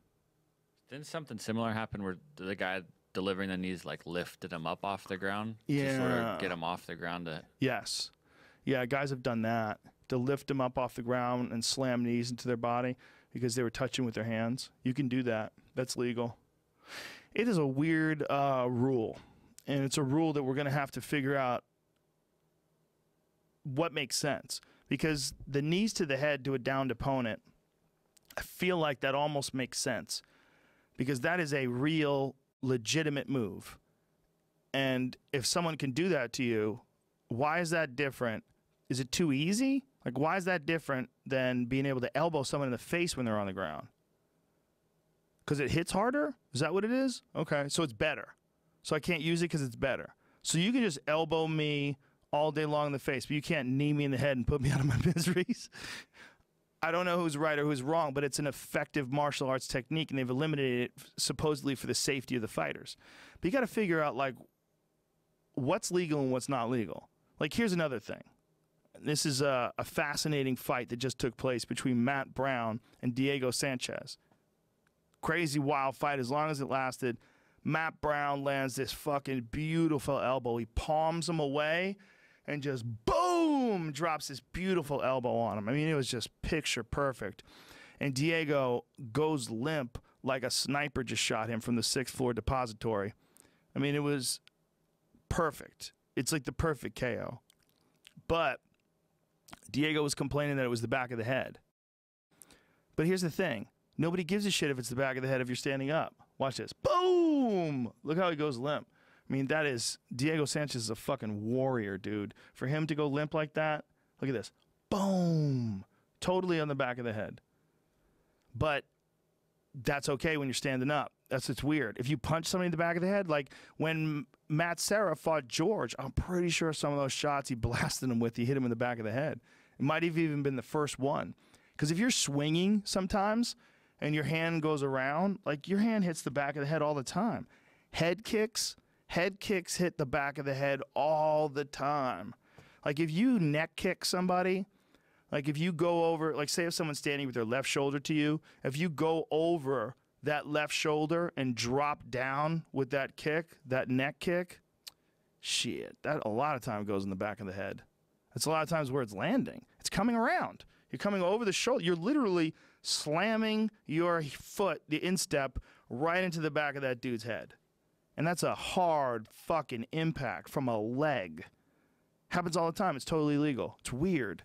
[SPEAKER 2] Didn't something similar happen where the guy delivering the knees like lifted him up off the ground?
[SPEAKER 1] Yeah.
[SPEAKER 2] To sort of get him off the ground?
[SPEAKER 1] Yes. Yeah, guys have done that, to lift them up off the ground and slam knees into their body because they were touching with their hands. You can do that. That's legal. It is a weird rule, and it's a rule that we're going to have to figure out what makes sense, because the knees to the head to a downed opponent, I feel like that almost makes sense, because that is a real, legitimate move. And if someone can do that to you, why is that different? Is it too easy? Like, why is that different than being able to elbow someone in the face when they're on the ground? Because it hits harder? Is that what it is? Okay, so it's better. So I can't use it because it's better. So you can just elbow me all day long in the face, but you can't knee me in the head and put me out of my miseries. I don't know who's right or who's wrong, but it's an effective martial arts technique, and they've eliminated it supposedly for the safety of the fighters. But you got to figure out, like, what's legal and what's not legal. Like, here's another thing. This is a fascinating fight that just took place between Matt Brown and Diego Sanchez. Crazy, wild fight. As long as it lasted, Matt Brown lands this fucking beautiful elbow. He palms him away and just boom, drops this beautiful elbow on him. I mean, it was just picture perfect. And Diego goes limp like a sniper just shot him from the 6th floor depository. I mean, it was perfect. It's like the perfect KO. But Diego was complaining that it was the back of the head. But here's the thing. Nobody gives a shit if it's the back of the head if you're standing up. Watch this. Boom! Look how he goes limp. I mean, that is... Diego Sanchez is a fucking warrior, dude. For him to go limp like that, look at this. Boom! Totally on the back of the head. But that's okay when you're standing up. It's weird. If you punch somebody in the back of the head, like when Matt Serra fought George, I'm pretty sure some of those shots he blasted him with, he hit him in the back of the head. It might have even been the first one. Because if you're swinging sometimes and your hand goes around, like, your hand hits the back of the head all the time. Head kicks hit the back of the head all the time. Like, if you neck kick somebody, like if you go over, like say if someone's standing with their left shoulder to you, if you go over that left shoulder and drop down with that kick, that neck kick, shit, that a lot of time goes in the back of the head. That's a lot of times where it's landing. It's coming around. You're coming over the shoulder. You're literally slamming your foot, the instep, right into the back of that dude's head. And that's a hard fucking impact from a leg. Happens all the time. It's totally legal. It's weird.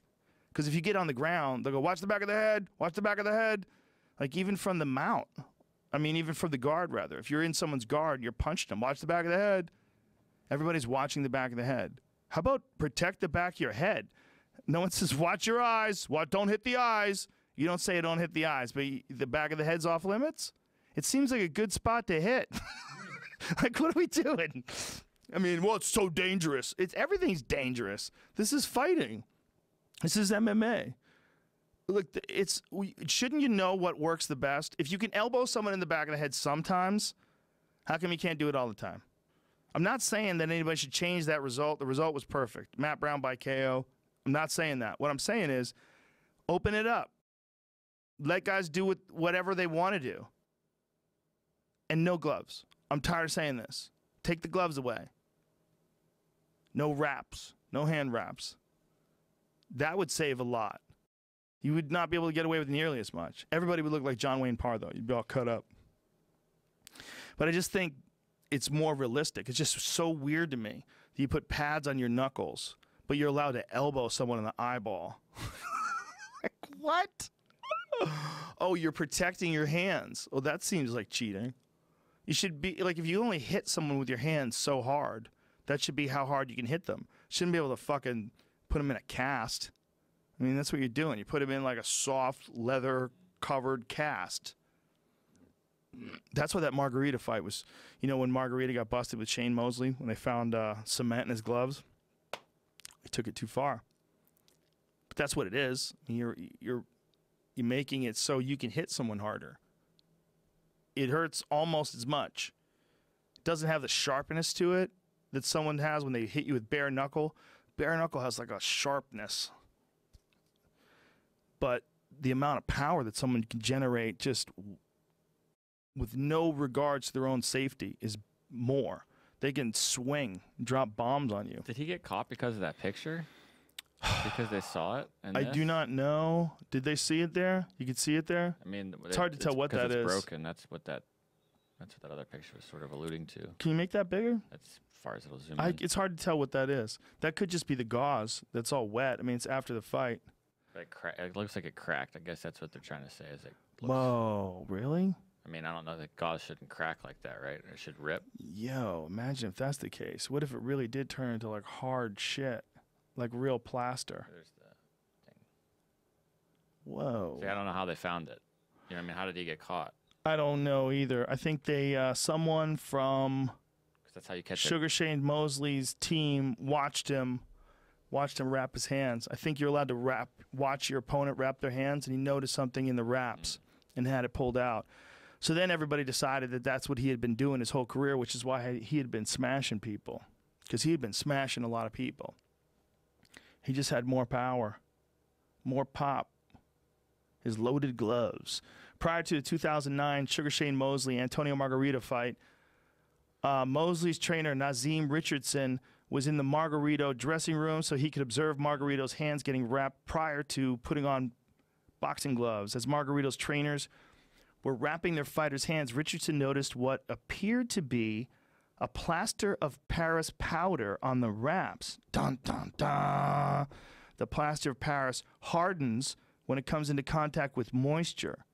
[SPEAKER 1] Because if you get on the ground, they'll go, watch the back of the head, watch the back of the head. Like, even from the mount. I mean, even from the guard, rather. If you're in someone's guard, you're punching them. Watch the back of the head. Everybody's watching the back of the head. How about protect the back of your head? No one says, watch your eyes. Don't hit the eyes. You don't say don't hit the eyes, but the back of the head's off limits? It seems like a good spot to hit. Like, what are we doing? I mean, well, it's so dangerous. Everything's dangerous. This is fighting. This is MMA. Look, shouldn't you know what works the best? If you can elbow someone in the back of the head sometimes, how come you can't do it all the time? I'm not saying that anybody should change that result. The result was perfect. Matt Brown by KO. I'm not saying that. What I'm saying is open it up. Let guys do whatever they want to do. And no gloves. I'm tired of saying this. Take the gloves away. No wraps. No hand wraps. That would save a lot. You would not be able to get away with nearly as much. Everybody would look like John Wayne Parr, though. You'd be all cut up. But I just think it's more realistic. It's just so weird to me that you put pads on your knuckles, but you're allowed to elbow someone in the eyeball. Like, what? Oh, you're protecting your hands. Oh, that seems like cheating. You should be, like, if you only hit someone with your hands so hard, that should be how hard you can hit them. Shouldn't be able to fucking put them in a cast. I mean, that's what you're doing. You put them in like a soft, leather-covered cast. That's why that Margarita fight was, you know, when Margarita got busted with Shane Mosley, when they found cement in his gloves, they took it too far. But that's what it is. You're making it so you can hit someone harder. It hurts almost as much. It doesn't have the sharpness to it that someone has when they hit you with bare knuckle. Bare knuckle has like a sharpness. But the amount of power that someone can generate just with no regards to their own safety is more. They can swing, drop bombs on you.
[SPEAKER 2] Did he get caught because of that picture? Because they saw it?
[SPEAKER 1] I do not know. Did they see it there? You could see it there?
[SPEAKER 2] I mean,
[SPEAKER 1] it's hard to tell what that is.
[SPEAKER 2] It's broken. That's what that other picture was sort of alluding to.
[SPEAKER 1] Can you make that bigger?
[SPEAKER 2] That's as far as it'll zoom in.
[SPEAKER 1] It's hard to tell what that is. That could just be the gauze that's all wet. I mean, it's after the fight.
[SPEAKER 2] It looks like it cracked. I guess that's what they're trying to say. Is it looks,
[SPEAKER 1] whoa, really?
[SPEAKER 2] I mean, I don't know that gauze shouldn't crack like that, right? Or it should rip.
[SPEAKER 1] Yo, imagine if that's the case. What if it really did turn into like hard shit, like real plaster?
[SPEAKER 2] There's the thing.
[SPEAKER 1] Whoa.
[SPEAKER 2] See, I don't know how they found it. You know what I mean? How did he get caught?
[SPEAKER 1] I don't know either. I think they someone from
[SPEAKER 2] that's how you catch
[SPEAKER 1] Sugar Shane Mosley's team watched him wrap his hands. I think you're allowed to watch your opponent wrap their hands, and he noticed something in the wraps and had it pulled out. So then everybody decided that that's what he had been doing his whole career, which is why he had been smashing people, because he had been smashing a lot of people. He just had more power, more pop. His loaded gloves. Prior to the 2009 Sugar Shane Mosley-Antonio Margarito fight, Mosley's trainer, Nazim Richardson, was in the Margarito dressing room so he could observe Margarito's hands getting wrapped prior to putting on boxing gloves. As Margarito's trainers were wrapping their fighters' hands, Richardson noticed what appeared to be a plaster of Paris powder on the wraps. Dun, dun, dun. The plaster of Paris hardens when it comes into contact with moisture,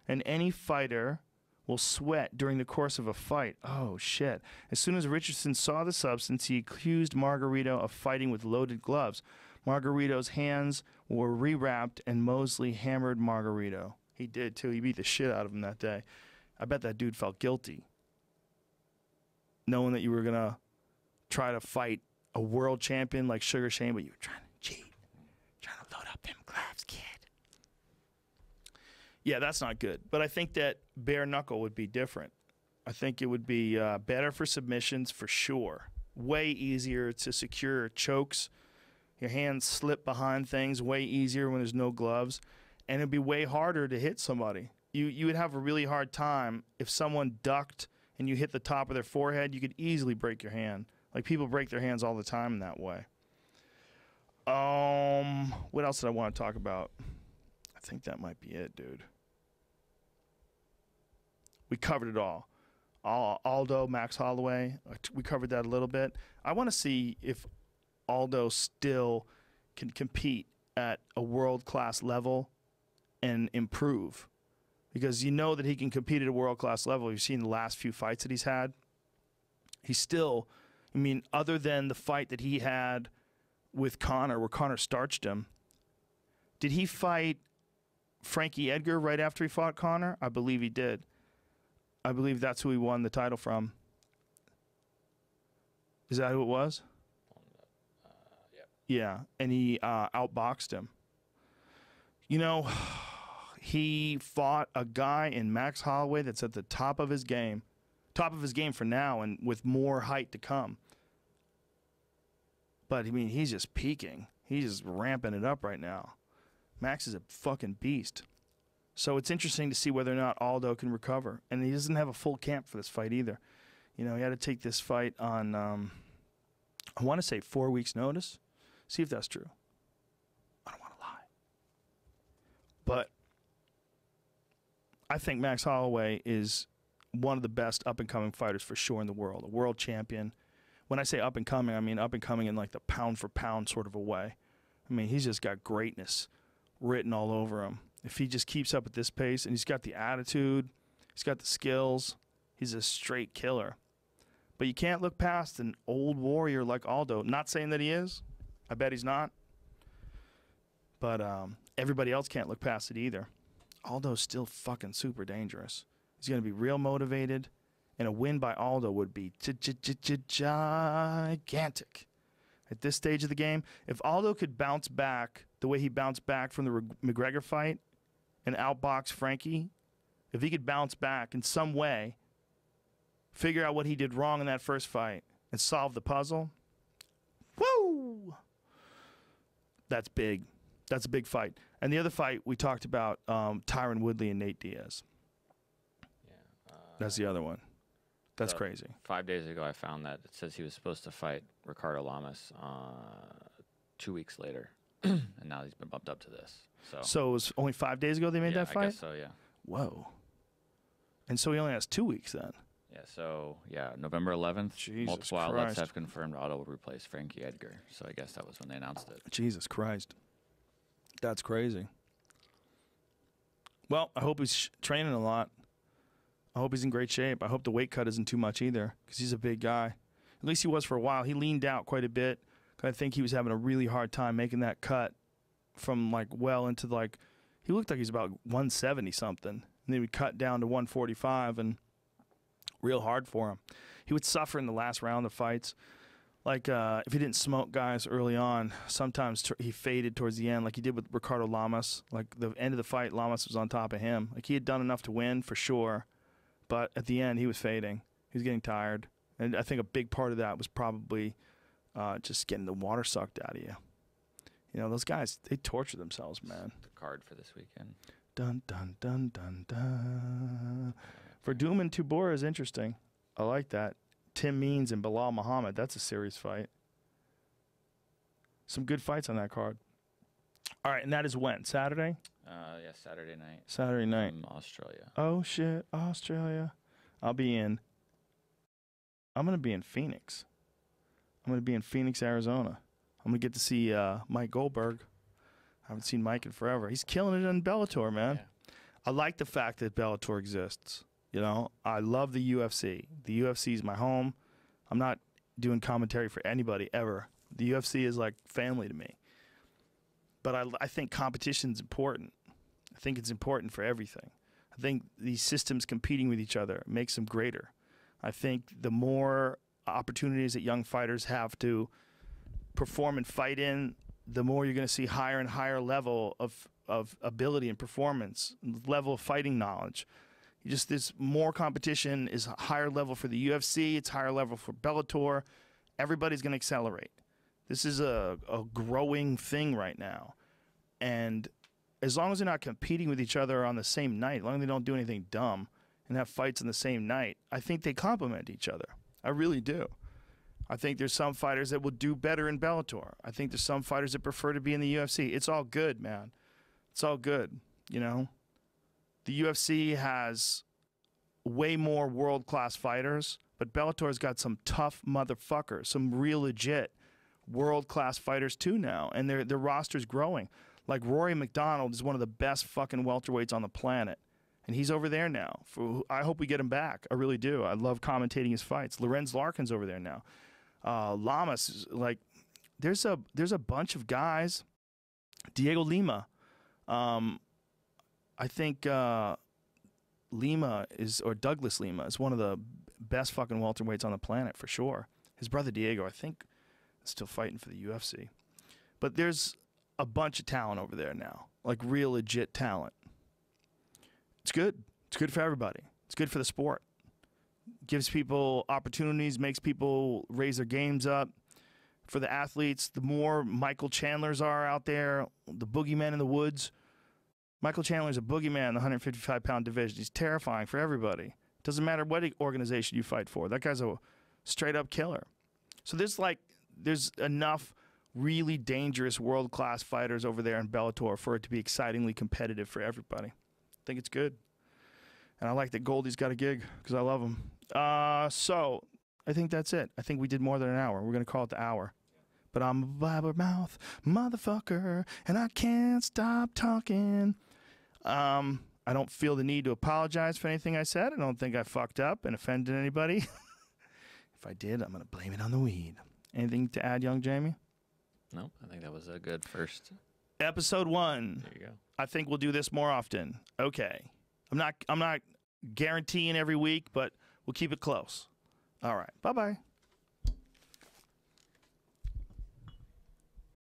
[SPEAKER 1] and any fighter will sweat during the course of a fight. Oh, shit. As soon as Richardson saw the substance, he accused Margarito of fighting with loaded gloves. Margarito's hands were rewrapped, and Mosley hammered Margarito. He did, too. He beat the shit out of him that day. I bet that dude felt guilty, knowing that you were going to try to fight a world champion like Sugar Shane, but you were trying to cheat, trying to load up them gloves, kid. Yeah, that's not good. But I think that bare knuckle would be different. I think it would be better for submissions for sure. Way easier to secure chokes. Your hands slip behind things. Way easier when there's no gloves. And it'd be way harder to hit somebody. You would have a really hard time if someone ducked and you hit the top of their forehead. You could easily break your hand. Like, people break their hands all the time in that way. What else did I want to talk about? I think that might be it, dude. We covered it all. Aldo, Max Holloway, we covered that a little bit. I want to see if Aldo still can compete at a world-class level and improve. Because you know that he can compete at a world-class level. You've seen the last few fights that he's had. He's still, I mean, other than the fight that he had with Conor, where Conor starched him, did he fight Frankie Edgar right after he fought Conor? I believe he did. I believe that's who he won the title from. Is that who it was?
[SPEAKER 2] Yep.
[SPEAKER 1] Yeah, and he outboxed him. You know, he fought a guy in Max Holloway that's at the top of his game. top of his game for now, and with more height to come. But I mean, he's just peaking. He's just ramping it up right now. Max is a fucking beast. So it's interesting to see whether or not Aldo can recover. And he doesn't have a full camp for this fight either. You know, he had to take this fight on, I want to say 4 weeks' notice. See if that's true. I don't want to lie. But I think Max Holloway is one of the best up-and-coming fighters for sure in the world. A world champion. When I say up-and-coming, I mean up-and-coming in like the pound-for-pound sort of a way. I mean, he's just got greatness written all over him. If he just keeps up at this pace, and he's got the attitude, he's got the skills, he's a straight killer. But you can't look past an old warrior like Aldo. Not saying that he is. I bet he's not. But everybody else can't look past it either. Aldo's still fucking super dangerous. He's going to be real motivated, and a win by Aldo would be gigantic. At this stage of the game, if Aldo could bounce back the way he bounced back from the McGregor fight and outbox Frankie, if he could bounce back in some way, figure out what he did wrong in that first fight, and solve the puzzle, woo! That's big. That's a big fight. And the other fight we talked about, Tyron Woodley and Nate Diaz.
[SPEAKER 2] Yeah,
[SPEAKER 1] that's the other one. That's crazy.
[SPEAKER 2] 5 days ago, I found that it says he was supposed to fight Ricardo Lamas 2 weeks later, and now he's been bumped up to this.
[SPEAKER 1] So it was only 5 days ago they made that fight?
[SPEAKER 2] I guess so, yeah.
[SPEAKER 1] Whoa. And so he only has 2 weeks then?
[SPEAKER 2] Yeah, so, yeah, November 11th,
[SPEAKER 1] Jesus
[SPEAKER 2] multiple
[SPEAKER 1] Christ.
[SPEAKER 2] outlets have confirmed Aldo will replace Frankie Edgar. So I guess that was when they announced it.
[SPEAKER 1] Jesus Christ. That's crazy. Well, I hope he's training a lot. I hope he's in great shape. I hope the weight cut isn't too much either, because he's a big guy. At least he was for a while. He leaned out quite a bit. I think he was having a really hard time making that cut from, like, well into, like, he looked like he was about 170 something. And then he cut down to 145, and real hard for him. He would suffer in the last round of fights. Like, if he didn't smoke guys early on, sometimes he faded towards the end, like he did with Ricardo Lamas. Like, the end of the fight, Lamas was on top of him. Like, he had done enough to win, for sure. But at the end, he was fading. He was getting tired. And I think a big part of that was probably just getting the water sucked out of you. You know, those guys, they torture themselves, man.
[SPEAKER 2] The card for this weekend.
[SPEAKER 1] Dun, dun, dun, dun, dun. For Doom and Tubora is interesting. I like that. Tim Means and Bilal Muhammad. That's a serious fight. Some good fights on that card. All right, and that is when? Saturday?
[SPEAKER 2] Yeah, Saturday night.
[SPEAKER 1] Saturday night.
[SPEAKER 2] From Australia.
[SPEAKER 1] Oh, shit. Australia. I'm going to be in Phoenix. I'm going to be in Phoenix, Arizona. I'm going to get to see Mike Goldberg. I haven't seen Mike in forever. He's killing it in Bellator, man. Yeah. I like the fact that Bellator exists. You know, I love the UFC. The UFC is my home. I'm not doing commentary for anybody ever. The UFC is like family to me. But I think competition's important. I think it's important for everything. I think these systems competing with each other makes them greater. I think the more opportunities that young fighters have to perform and fight in, the more you're going to see higher and higher level of ability and performance, level of fighting knowledge. Just this more competition is a higher level for the UFC. It's higher level for Bellator. Everybody's going to accelerate. This is a growing thing right now. And as long as they're not competing with each other on the same night, as long as they don't do anything dumb and have fights on the same night, I think they complement each other. I really do. I think there's some fighters that will do better in Bellator. I think there's some fighters that prefer to be in the UFC. It's all good, man. It's all good, you know? The UFC has way more world-class fighters, but Bellator's got some tough motherfuckers, some real legit world-class fighters too now, and their roster's growing. Like Rory McDonald is one of the best fucking welterweights on the planet, and he's over there now. I hope we get him back. I really do. I love commentating his fights. Lorenz Larkin's over there now. Lamas, like, there's a bunch of guys. Diego Lima. I think Douglas Lima is one of the best fucking welterweights on the planet for sure. His brother Diego, I think, is still fighting for the UFC. But there's a bunch of talent over there now, like real legit talent. It's good. It's good for everybody. It's good for the sport. gives people opportunities, makes people raise their games up. For the athletes, the more Michael Chandlers are out there, the boogeyman in the woods. Michael Chandler's a boogeyman in the 155-pound division. He's terrifying for everybody. Doesn't matter what organization you fight for. That guy's a straight-up killer. So there's enough really dangerous world-class fighters over there in Bellator for it to be excitingly competitive for everybody. I think it's good. And I like that Goldie's got a gig because I love him. So I think that's it. I think we did more than an hour. We're going to call it the hour. But I'm a blabbermouth motherfucker, and I can't stop talking. I don't feel the need to apologize for anything I said. I don't think I fucked up and offended anybody. If I did, I'm going to blame it on the weed. Anything to add, young Jamie?
[SPEAKER 2] No, I think that was a good first.
[SPEAKER 1] Episode 1.
[SPEAKER 2] There you go.
[SPEAKER 1] I think we'll do this more often. Okay. I'm not guaranteeing every week, but we'll keep it close. All right. Bye-bye.